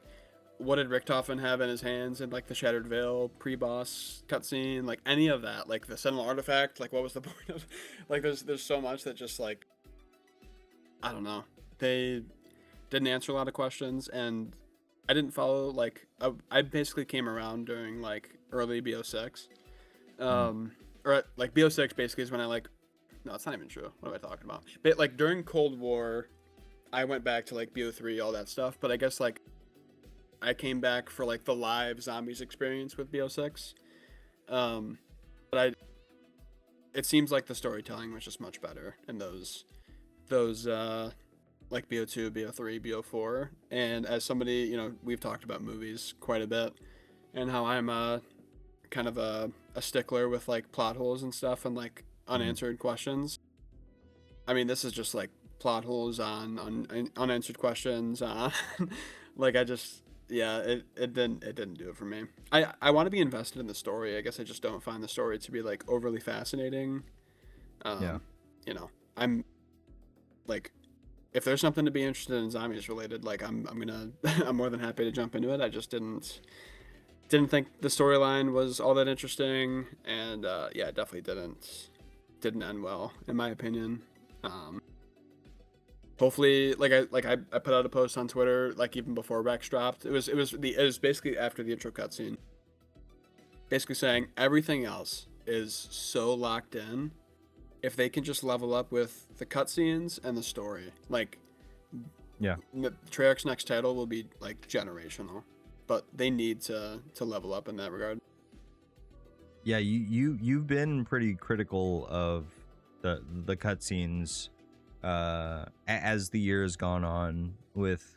what did Richtofen have in his hands in like the Shattered Veil pre-boss cutscene? Like any of that, like the Sentinel artifact. Like what was the point of? Like there's so much that just like I don't know. They didn't answer a lot of questions, and I didn't follow like I basically came around during like early BO6, or like BO6 basically is when I like no, it's not even true. What am I talking about? But like during Cold War, I went back to like BO3, all that stuff. But I guess like I came back for like the live Zombies experience with BO6. But it seems like the storytelling was just much better in those like BO2, BO3, BO4, and as somebody, we've talked about movies quite a bit, and how I'm kind of a stickler with like plot holes and stuff and like unanswered questions. I mean, this is just like plot holes on unanswered questions. Like I just, yeah, it didn't do it for me. I want to be invested in the story. I guess I just don't find the story to be like overly fascinating. Yeah. I'm like, if there's something to be interested in zombies related, like I'm gonna I'm more than happy to jump into it. I just didn't think the storyline was all that interesting, and yeah, it definitely didn't end well in my opinion. Hopefully, I put out a post on Twitter like even before Rex dropped. It was basically after the intro cutscene, basically saying everything else is so locked in. If they can just level up with the cutscenes and the story, like, Yeah. Treyarch's next title will be like generational, but they need to level up in that regard. Yeah, you've been pretty critical of the cutscenes as the year has gone on with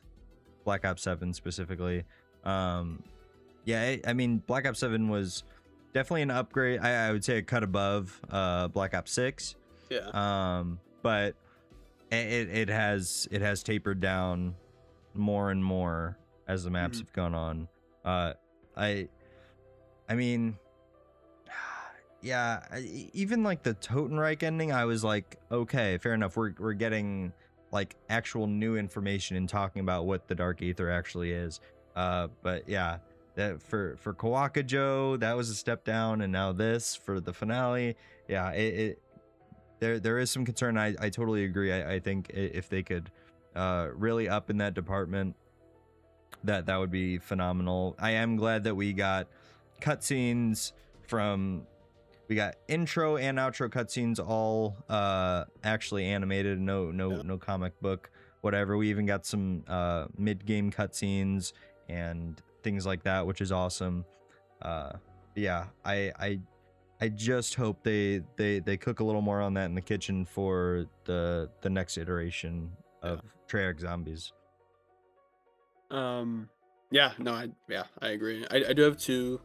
Black Ops 7 specifically. Yeah, I mean Black Ops 7 was definitely an upgrade. I would say a cut above Black Ops 6. Yeah. But it has tapered down more and more as the maps have gone on. I mean, yeah, even like the Totenreich ending, I was like, okay, fair enough. We're getting like actual new information and talking about what the Dark Aether actually is. But yeah, that for Kawakajo, that was a step down, and now this for the finale. Yeah, there is some concern. I totally agree. I think if they could really up in that department, that would be phenomenal. I am glad that we got cutscenes we got intro and outro cutscenes all actually animated, no comic book whatever. We even got some mid-game cutscenes and things like that, which is awesome. Yeah, I just hope they cook a little more on that in the kitchen for the next iteration of Treyarch Zombies. Yeah, no, I agree. I do have two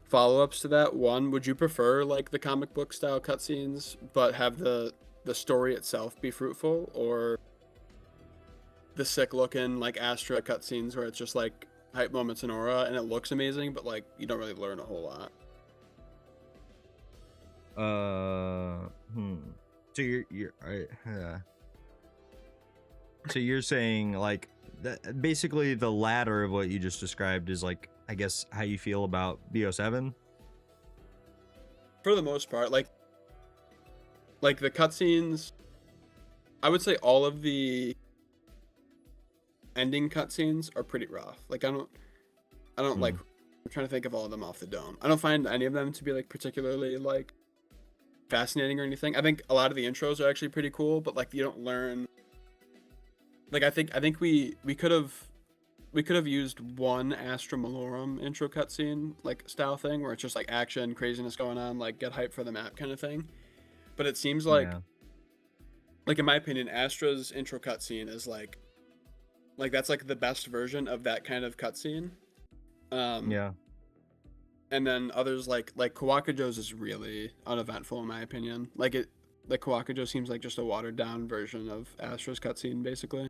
follow-ups to that. One, would you prefer like the comic book style cutscenes but have the story itself be fruitful, or the sick looking like Astra cutscenes where it's just like hype moments and aura and it looks amazing but like you don't really learn a whole lot? So so you're saying like that basically the latter of what you just described is like, I guess, how you feel about BO7? For the most part, like the cutscenes, I would say all of the ending cutscenes are pretty rough. Like I don't like, I'm trying to think of all of them off the dome. I don't find any of them to be like particularly like fascinating or anything. I think a lot of the intros are actually pretty cool, but like you don't learn. Like I think we could have used one Astra Malorum intro cutscene like style thing where it's just like action craziness going on, like get hype for the map kind of thing. But it seems like in my opinion, Astra's intro cutscene is like that's like the best version of that kind of cutscene. Yeah. And then others like Kawakajo's is really uneventful in my opinion. Like Kawakajo seems like just a watered down version of Astra's cutscene basically.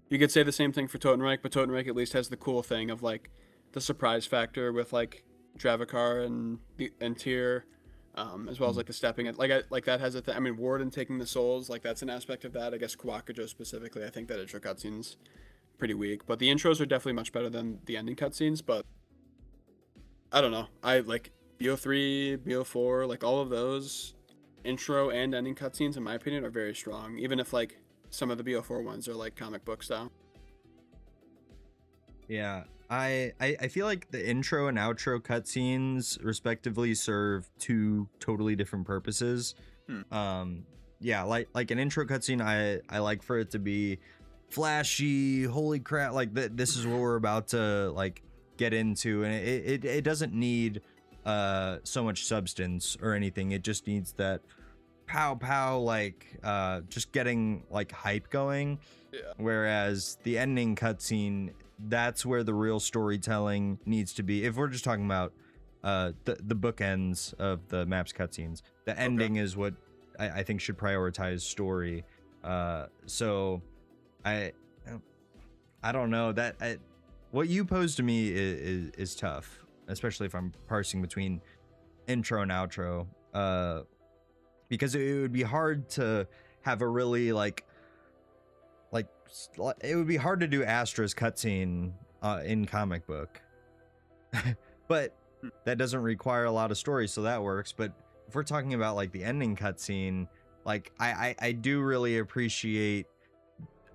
You could say the same thing for Totenreich, but Totenreich at least has the cool thing of like the surprise factor with like Dravikar and Tyr, as well as like the stepping it like that has a thing. I mean, Warden taking the souls, like that's an aspect of that. I guess Kawakajo specifically, I think that intro cutscene's pretty weak, but the intros are definitely much better than the ending cutscenes. But I don't know. I like BO3, BO4, like all of those intro and ending cutscenes, in my opinion, are very strong. Even if like some of the BO4 ones are like comic book style. Yeah, I feel like the intro and outro cutscenes respectively serve two totally different purposes. Yeah, like an intro cutscene, I like for it to be flashy, holy crap, like this is what we're about to like get into, and it doesn't need so much substance or anything. It just needs that pow pow, like just getting like hype going. Yeah. Whereas the ending cutscene, that's where the real storytelling needs to be. If we're just talking about the bookends of the map's cutscenes, the ending is what I think should prioritize story. So I don't know that what you posed to me is tough, especially if I'm parsing between intro and outro. Because it would be hard to have a really like it would be hard to do Astra's cutscene in comic book, but that doesn't require a lot of story, so that works. But if we're talking about like the ending cutscene, like I do really appreciate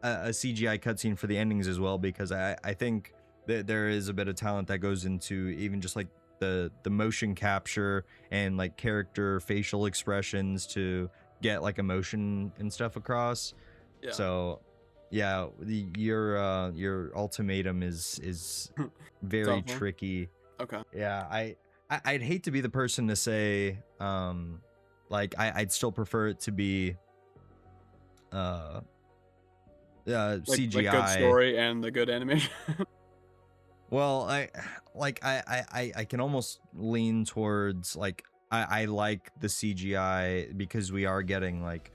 a CGI cutscene for the endings as well, because I think that there is a bit of talent that goes into even just like the motion capture and like character facial expressions to get like emotion and stuff across. Yeah. So yeah, your ultimatum is very tricky. Okay. Yeah, I'd hate to be the person to say like I'd still prefer it to be CGI, like good story and the good animation. Well, I can almost lean towards like I like the CGI because we are getting like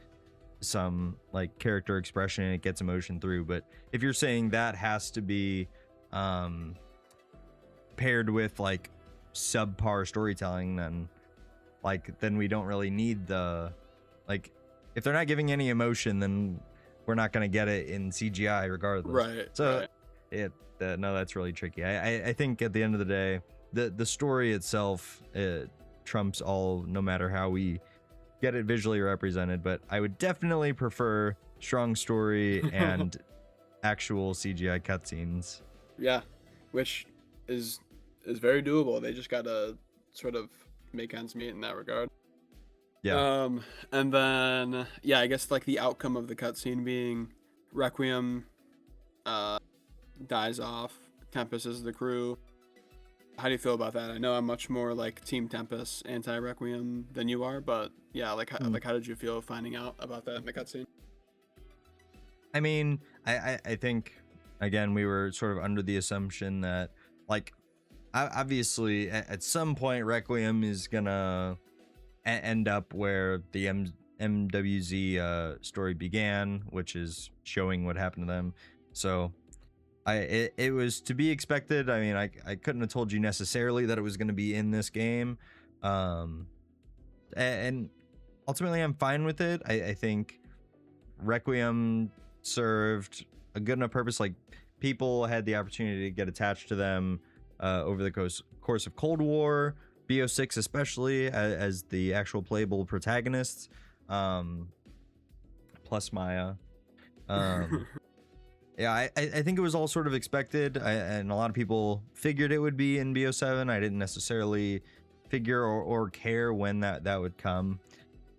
some like character expression and it gets emotion through. But if you're saying that has to be paired with like subpar storytelling, then we don't really need the like if they're not giving any emotion, then we're not going to get it in CGI regardless. Right. So no, that's really tricky. I think at the end of the day, the story itself trumps all, no matter how we get it visually represented. But I would definitely prefer strong story and actual CGI cutscenes. Yeah, which is very doable. They just gotta sort of make ends meet in that regard. Yeah. And then I guess like the outcome of the cutscene being Requiem dies off. Tempest is the crew. How do you feel about that? I know I'm much more like Team Tempest, anti-Requiem than you are, but yeah, like how did you feel finding out about that in the cutscene? I mean, I think again we were sort of under the assumption that like obviously at some point Requiem is gonna end up where the MWZ story began, which is showing what happened to them. So it was to be expected. I mean, I couldn't have told you necessarily that it was going to be in this game. And ultimately I'm fine with it. I think Requiem served a good enough purpose. Like people had the opportunity to get attached to them over the course of Cold War, BO6 especially as the actual playable protagonists, plus Maya. Yeah, I think it was all sort of expected, and a lot of people figured it would be in BO7. I didn't necessarily figure or care when that would come.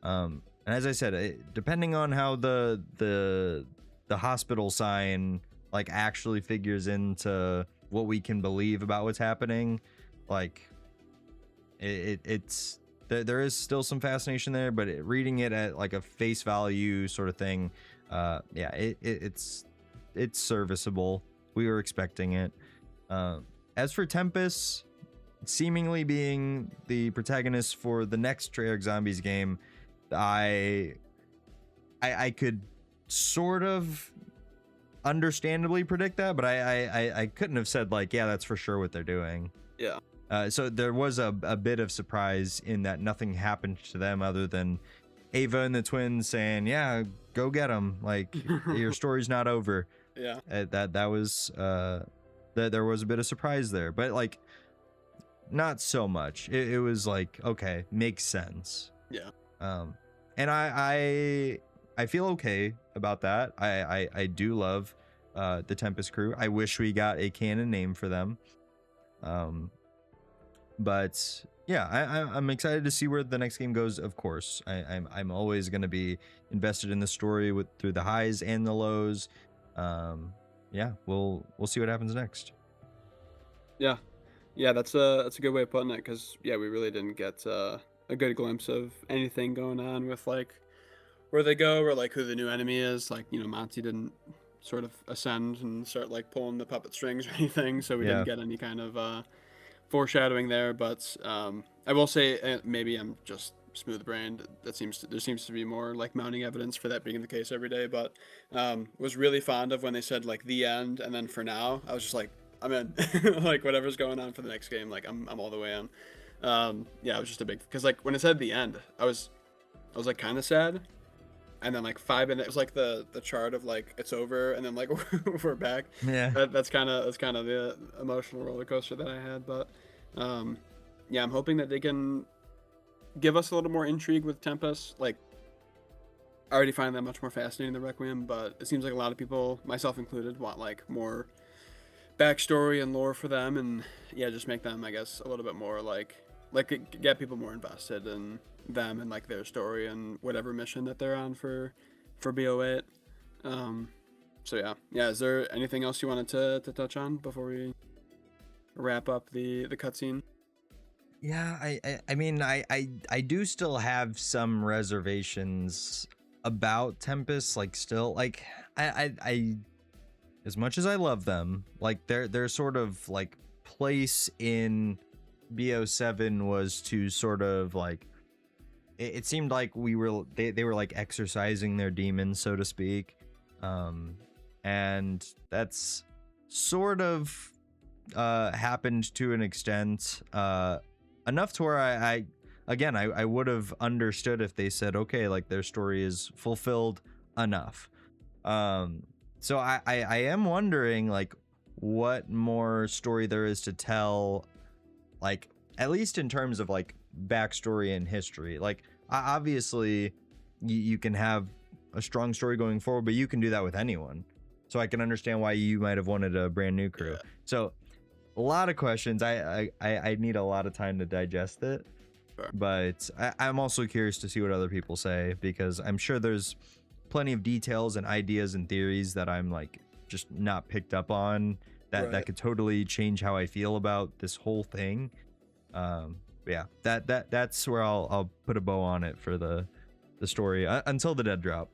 And as I said, depending on how the hospital sign like actually figures into what we can believe about what's happening, like it's there is still some fascination there, but reading it at like a face value sort of thing, it's serviceable. We were expecting it. As for Tempest seemingly being the protagonist for the next Treyarch Zombies game, I could sort of understandably predict that, but I couldn't have said like, yeah, that's for sure what they're doing. Yeah. So there was a bit of surprise in that nothing happened to them other than Ava and the twins saying, yeah, go get them. Like your story's not over. Yeah. That was there was a bit of surprise there, but like not so much. It was like, okay, makes sense. Yeah. And I feel okay about that. I do love the Tempest crew. I wish we got a canon name for them. But yeah, I'm excited to see where the next game goes. Of course, I'm always going to be invested in the story through the highs and the lows. Yeah, we'll see what happens next. Yeah, that's a good way of putting it, because we really didn't get a good glimpse of anything going on with like where they go, or like who the new enemy is. Like, Monty didn't sort of ascend and start like pulling the puppet strings or anything, so we Yeah. didn't get any kind of foreshadowing there. But I will say, maybe I'm just smooth brained. There seems to be more like mounting evidence for that being the case every day. But was really fond of when they said like the end and then for now. I was just like, I'm in. Like whatever's going on for the next game, like I'm all the way in. Yeah, it was just a big because like when it said the end, I was like kind of sad, and then like 5 minutes, it was like the chart of like it's over, and then like we're back. Yeah. That's kind of the emotional roller coaster that I had. But yeah, I'm hoping that they can give us a little more intrigue with Tempest. Like I already find that much more fascinating than Requiem, but it seems like a lot of people, myself included, want like more backstory and lore for them, and yeah, just make them, I guess, a little bit more like get people more invested in them and like their story and whatever mission that they're on for BO8. So yeah. Is there anything else you wanted to touch on before we wrap up the cutscene? Yeah, I mean, I do still have some reservations about Tempest. Like, still, like, I as much as I love them, like their sort of like place in BO7 was to sort of like it seemed like they were like exercising their demons, so to speak, and that's sort of happened to an extent, enough to where I would have understood if they said, okay, like their story is fulfilled enough. So I am wondering like what more story there is to tell, like at least in terms of like backstory and history. Like obviously you can have a strong story going forward, but you can do that with anyone. So I can understand why you might have wanted a brand new crew. Yeah. So a lot of questions. I need a lot of time to digest it. Sure. But I'm also curious to see what other people say, because I'm sure there's plenty of details and ideas and theories that I'm like just not picked up on that could totally change how I feel about this whole thing. Yeah, that's where I'll put a bow on it for the story until the dead drop.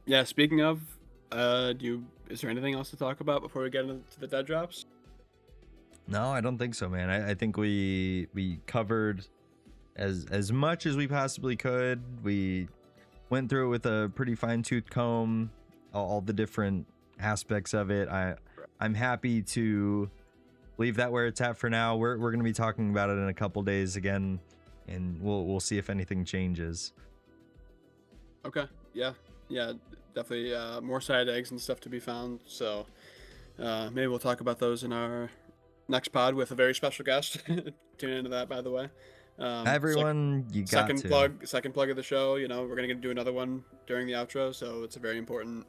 Yeah, speaking of, is there anything else to talk about before we get into the dead drops? No, I don't think so, man. I think we covered as much as we possibly could. We went through it with a pretty fine-tooth comb, all the different aspects of it. I'm happy to leave that where it's at for now. We're going to be talking about it in a couple days again, and we'll see if anything changes. Okay. Yeah, definitely more side eggs and stuff to be found. So maybe we'll talk about those in our next pod with a very special guest. Tune into that, by the way. Everyone, you got second plug of the show. We're gonna do another one during the outro, so it's a very important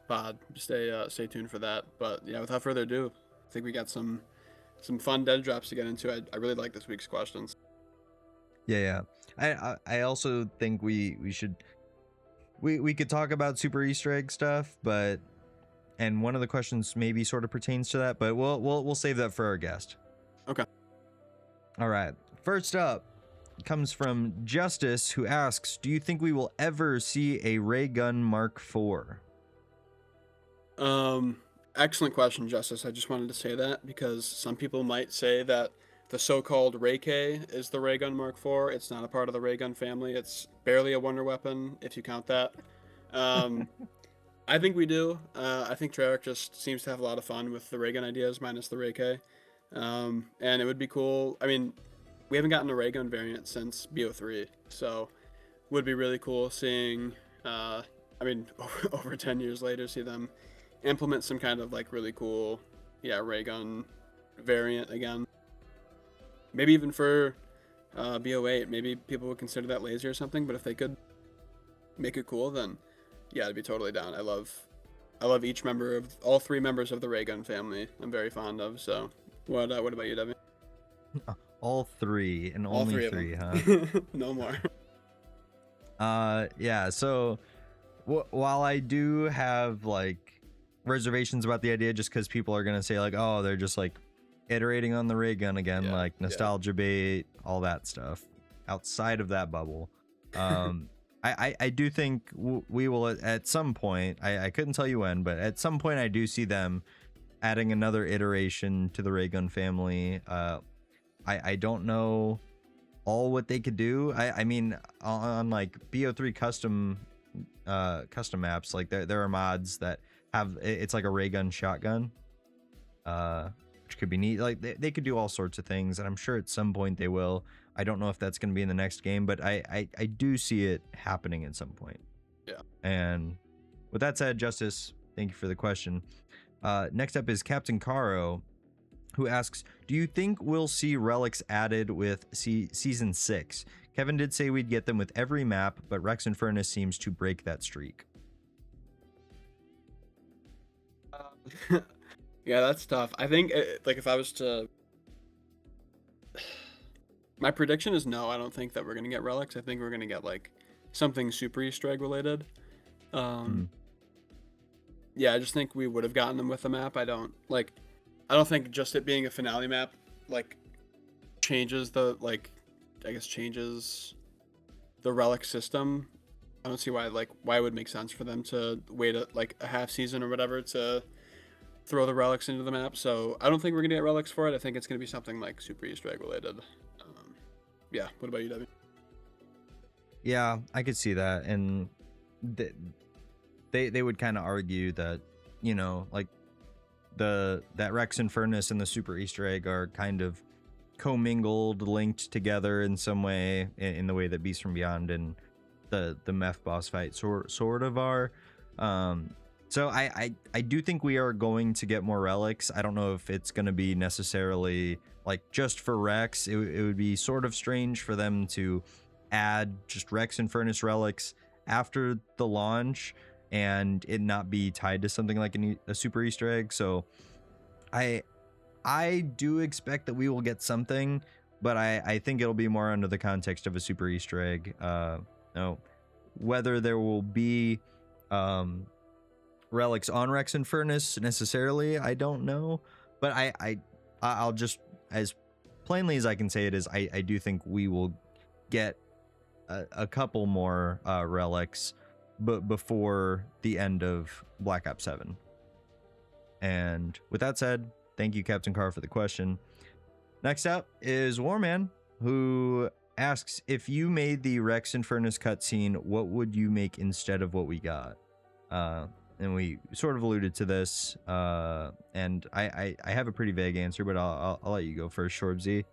pod. Stay tuned for that. But yeah, without further ado, I think we got some fun dead drops to get into. I really like this week's questions. Yeah. I also think we should we could talk about super Easter egg stuff, and one of the questions maybe sort of pertains to that, but we'll save that for our guest. Okay. All right. First up comes from Justice, who asks, do you think we will ever see a ray gun Mark IV? Excellent question, Justice. I just wanted to say that because some people might say that the so-called Ray K is the ray gun Mark IV. It's not a part of the ray gun family. It's barely a wonder weapon, if you count that. I think we do. I think Treyarch just seems to have a lot of fun with the ray gun ideas, minus the Ray K. And it would be cool. I mean, we haven't gotten a ray gun variant since BO3, so would be really cool seeing, over 10 years later, see them implement some kind of like really cool, ray gun variant again. Maybe even for BO8, maybe people would consider that lazy or something, but if they could make it cool, then yeah, I'd be totally down. I love all three members of the ray gun family. I'm very fond of. So what about you, Debbie? All three, and all only three, huh? No more. Yeah, so while I do have like reservations about the idea, just because people are gonna say like, oh, they're just like iterating on the ray gun again, like nostalgia bait, all that stuff outside of that bubble. I do think we will at some point. I couldn't tell you when, but at some point I do see them adding another iteration to the ray gun family. I don't know all what they could do. I mean, on like BO3 custom maps, like there are mods that have it's like a ray gun shotgun, which could be neat. Like they could do all sorts of things, and I'm sure at some point they will. I don't know if that's going to be in the next game, but I do see it happening at some point. Yeah. And with that said, Justice, thank you for the question. Next up is Captain Caro, who asks, do you think we'll see relics added with season 6? Kevin did say we'd get them with every map, but Rex Infernus seems to break that streak. Yeah, that's tough. I think like if I was to, my prediction is no. I don't think that we're gonna get relics. I think we're gonna get like something super Easter egg related. Yeah, I just think we would have gotten them with the map. I don't think just it being a finale map like changes the changes the relic system. I don't see why it would make sense for them to wait a half season or whatever to throw the relics into the map. So I don't think we're gonna get relics for it. I think it's gonna be something like super Easter egg related. Yeah. What about you, Debbie? Yeah, I could see that, and they would kind of argue that, you know, like that Rex Infernus and the super Easter egg are kind of commingled, linked together in some way, in the way that Beast from Beyond and the Meph boss fight sort of are. So I do think we are going to get more relics. I don't know if it's going to be necessarily like just for Rex. It would be sort of strange for them to add just Rex Infernus relics after the launch and it not be tied to something like a super Easter egg. So I do expect that we will get something, but I think it'll be more under the context of a super Easter egg. No, whether there will be relics on Rex Infernus necessarily, I don't know. But I'll just, as plainly as I can say it, is I do think we will get a couple more relics, but before the end of Black Ops 7. And with that said, thank you, Captain Carr, for the question. Next up is Warman, who asks, if you made the Rex Infernus cutscene, what would you make instead of what we got? And we sort of alluded to this, and I have a pretty vague answer, but I'll let you go first, Shorbzy.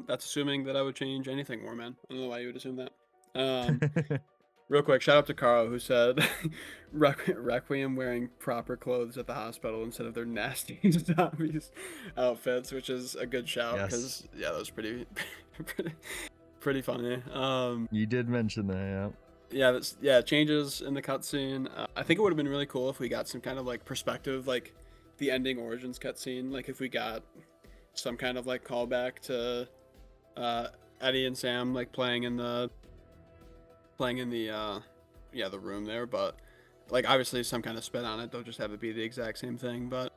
That's assuming that I would change anything, Warman. I don't know why you would assume that. Real quick, shout out to Carl, who said Requiem wearing proper clothes at the hospital instead of their nasty zombies outfits, which is a good shout because that was pretty funny. You did mention that, changes in the cutscene. I think it would have been really cool if we got some kind of like perspective, like the ending origins cutscene. Like if we got some kind of like callback to Eddie and Sam like playing in the room there, but like obviously some kind of spin on it. Don't just have it be the exact same thing. But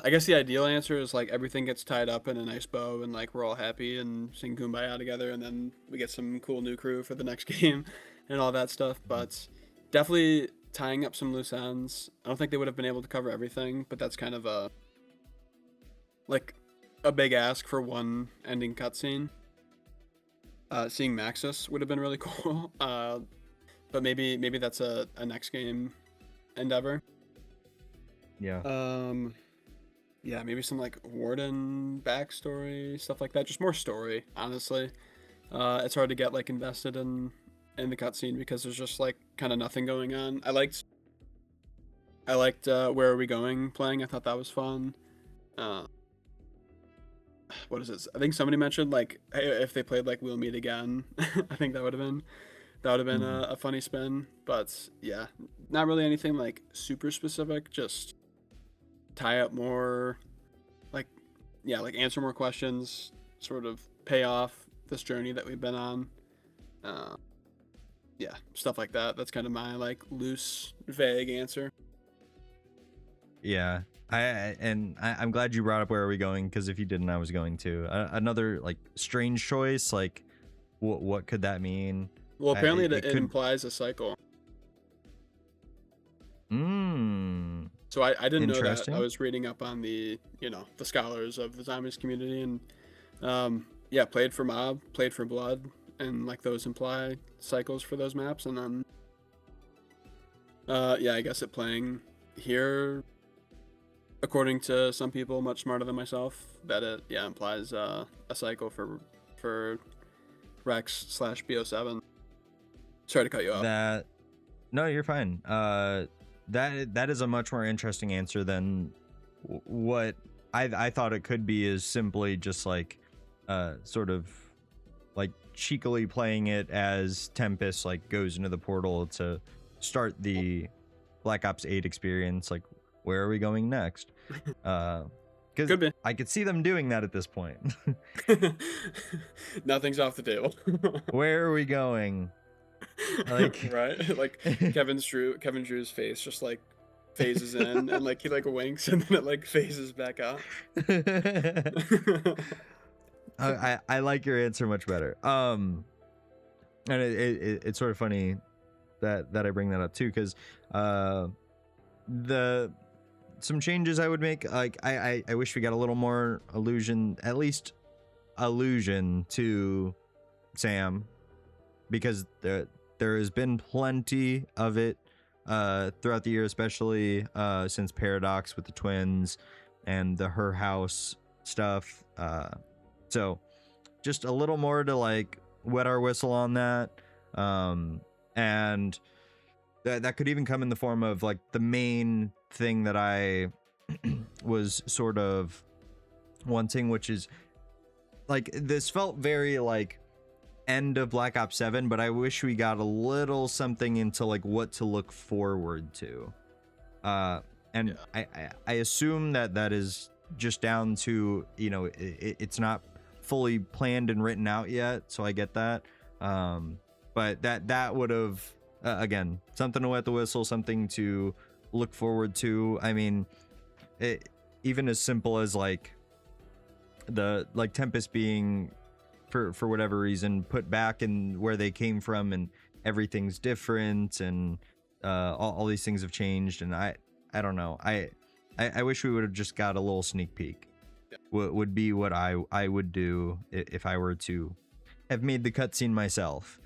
I guess the ideal answer is like everything gets tied up in a nice bow and like we're all happy and sing Kumbaya together, and then we get some cool new crew for the next game and all that stuff. But definitely tying up some loose ends. I don't think they would have been able to cover everything, but that's kind of a big ask for one ending cutscene. Seeing Maxis would have been really cool, but maybe that's a next game endeavor. Yeah, maybe some like Warden backstory, stuff like that. Just more story, honestly. It's hard to get like invested in the cutscene because there's just like kind of nothing going on. I liked Where Are We Going playing. I thought that was fun. What is it? I think somebody mentioned like, hey, if they played like We'll Meet Again. I think that would have been a funny spin. But yeah, not really anything like super specific. Just tie up more, like answer more questions, sort of pay off this journey that we've been on. Stuff like that. That's kind of my like loose, vague answer. Yeah. I'm glad you brought up Where Are We Going, because if you didn't, I was going to. Another like strange choice, like what could that mean? Well, apparently It it could. implies a cycle. So I didn't know that. I Interesting. was reading up on the the scholars of the zombies community, and yeah, played for mob, played for blood, and like those imply cycles for those maps, and then yeah, I guess it playing here, according to some people much smarter than myself, that it implies a cycle for Rex slash BO7. Sorry to cut you off. That No, you're fine. That is a much more interesting answer than what I thought it could be. Is simply just like sort of like cheekily playing it as Tempest like goes into the portal to start the Black Ops 8 experience. Like, where are we going next? Because Could be. I could see them doing that at this point. Nothing's off the table. Where are we going? Like, right? Like Kevin Drew's face just like phases in and like he like winks and then it like phases back out. I like your answer much better. And it's sort of funny that I bring that up too, because the some changes I would make, like I wish we got a little more allusion to Sam, because there has been plenty of it throughout the year, especially since Paradox with the twins and the her house stuff. So just a little more to like wet our whistle on that. And that could even come in the form of like the main thing that I was sort of wanting, which is like, this felt very like end of Black Ops 7, but I wish we got a little something into like what to look forward to. And yeah. I assume that is just down to, you know, it's not fully planned and written out yet, so I get that. But that would have again, something to wet the whistle, something to look forward to. I mean, even as simple as like the like Tempest being for whatever reason put back in where they came from, and everything's different, and all these things have changed, and I don't know. I wish we would have just got a little sneak peek. Yeah. Would be what I would do if I were to have made the cutscene myself.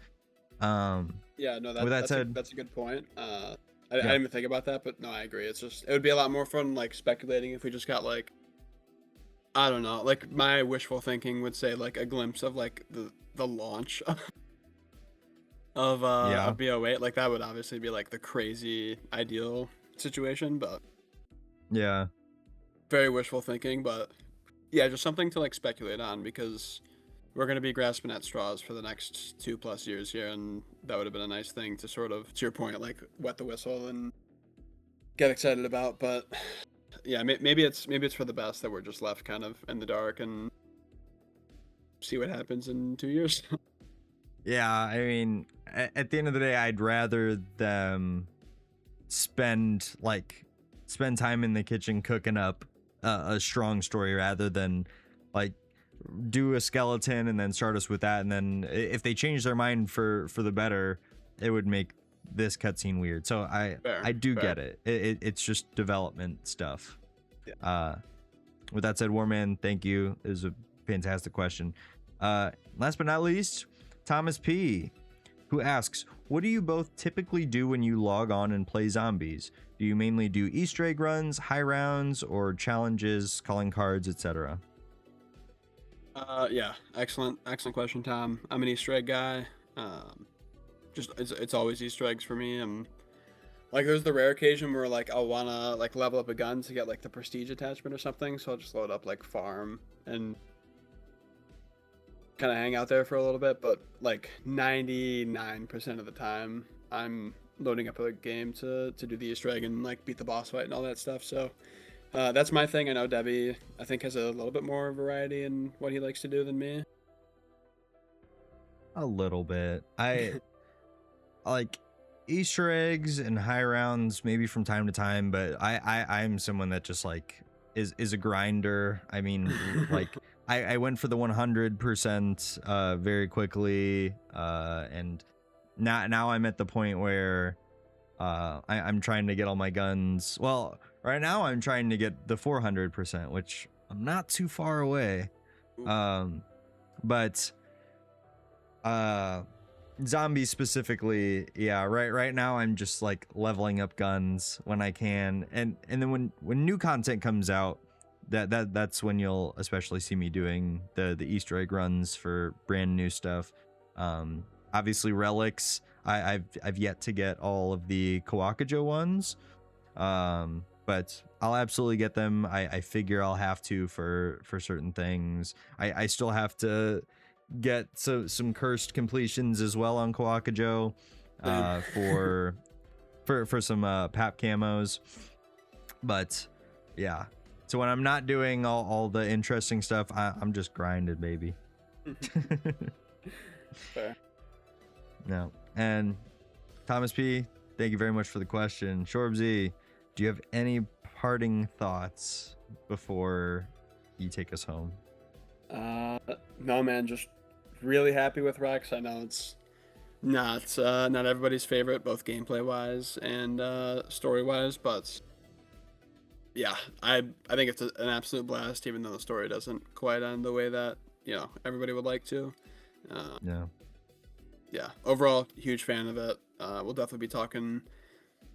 Yeah, no, that's a good point. I didn't even think about that, but no, I agree. It's just, it would be a lot more fun like speculating if we just got like, I don't know, like my wishful thinking would say like a glimpse of like the launch of BO8. Like that would obviously be like the crazy ideal situation, but yeah, very wishful thinking. But yeah, just something to like speculate on, because we're going to be grasping at straws for the next 2+ years here, and that would have been a nice thing to sort of, to your point, like wet the whistle and get excited about. But yeah, maybe it's for the best that we're just left kind of in the dark and see what happens in 2 years. Yeah, I mean, at the end of the day, I'd rather them spend time in the kitchen cooking up a strong story, rather than like do a skeleton and then start us with that, and then if they change their mind for the better, it would make this cutscene weird. So I do get it. It's just development stuff. Yeah. With that said, Warman, thank you. It was a fantastic question. Last but not least, Thomas P, who asks, what do you both typically do when you log on and play zombies? Do you mainly do Easter egg runs, high rounds, or challenges, calling cards, etc.? Yeah, excellent question, Tom. I'm an Easter egg guy. Just it's always Easter eggs for me. Like, there's the rare occasion where like I'll wanna like level up a gun to get like the prestige attachment or something, so I'll just load up like farm and kind of hang out there for a little bit. But like 99% of the time, I'm loading up a game to do the Easter egg and like beat the boss fight and all that stuff. So that's my thing. I know Debbie, I think, has a little bit more variety in what he likes to do than me. A little bit. I like Easter eggs and high rounds maybe from time to time, but I'm someone that just like is a grinder. I mean, like I went for the 100% very quickly, and now I'm at the point where I'm trying to get all my guns. Well, right now I'm trying to get the 400%, which I'm not too far away. But zombies specifically, yeah, right now I'm just like leveling up guns when I can, and then when new content comes out, that's when you'll especially see me doing the Easter egg runs for brand new stuff. Obviously relics, I've yet to get all of the Kawakajo ones, but I'll absolutely get them. I figure I'll have to for certain things. I still have to get some cursed completions as well on Kawakajo, for some pap camos. But yeah, so when I'm not doing all the interesting stuff, I'm just grinded, baby. Fair. No. And Thomas P, thank you very much for the question. Shorbzy, do you have any parting thoughts before you take us home? No, man, just really happy with Rex. I know it's not everybody's favorite, both gameplay wise and story wise, but yeah, I think it's an absolute blast, even though the story doesn't quite end the way that everybody would like to. Yeah, overall, huge fan of it. We'll definitely be talking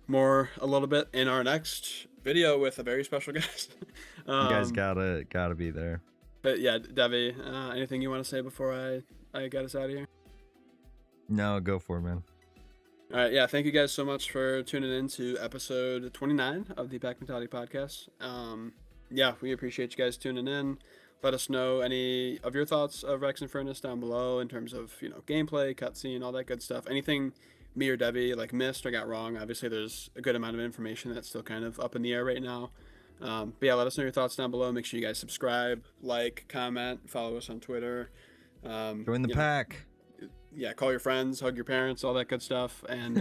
more a little bit in our next video with a very special guest. You guys gotta be there. But yeah, Devi, anything you want to say before I get us out of here? No, go for it, man. All right, yeah, thank you guys so much for tuning in to episode 29 of the Pack Mentality Podcast. Yeah, we appreciate you guys tuning in. Let us know any of your thoughts of Rex Infernus down below in terms of, gameplay, cutscene, all that good stuff. Anything me or Debbie missed or got wrong. Obviously, there's a good amount of information that's still kind of up in the air right now. But yeah, let us know your thoughts down below. Make sure you guys subscribe, like, comment, follow us on Twitter. Join the pack. Yeah, call your friends, hug your parents, all that good stuff. And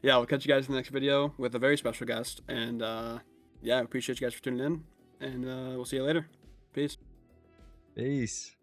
yeah, we'll catch you guys in the next video with a very special guest. And yeah, appreciate you guys for tuning in. And we'll see you later. Peace. Peace.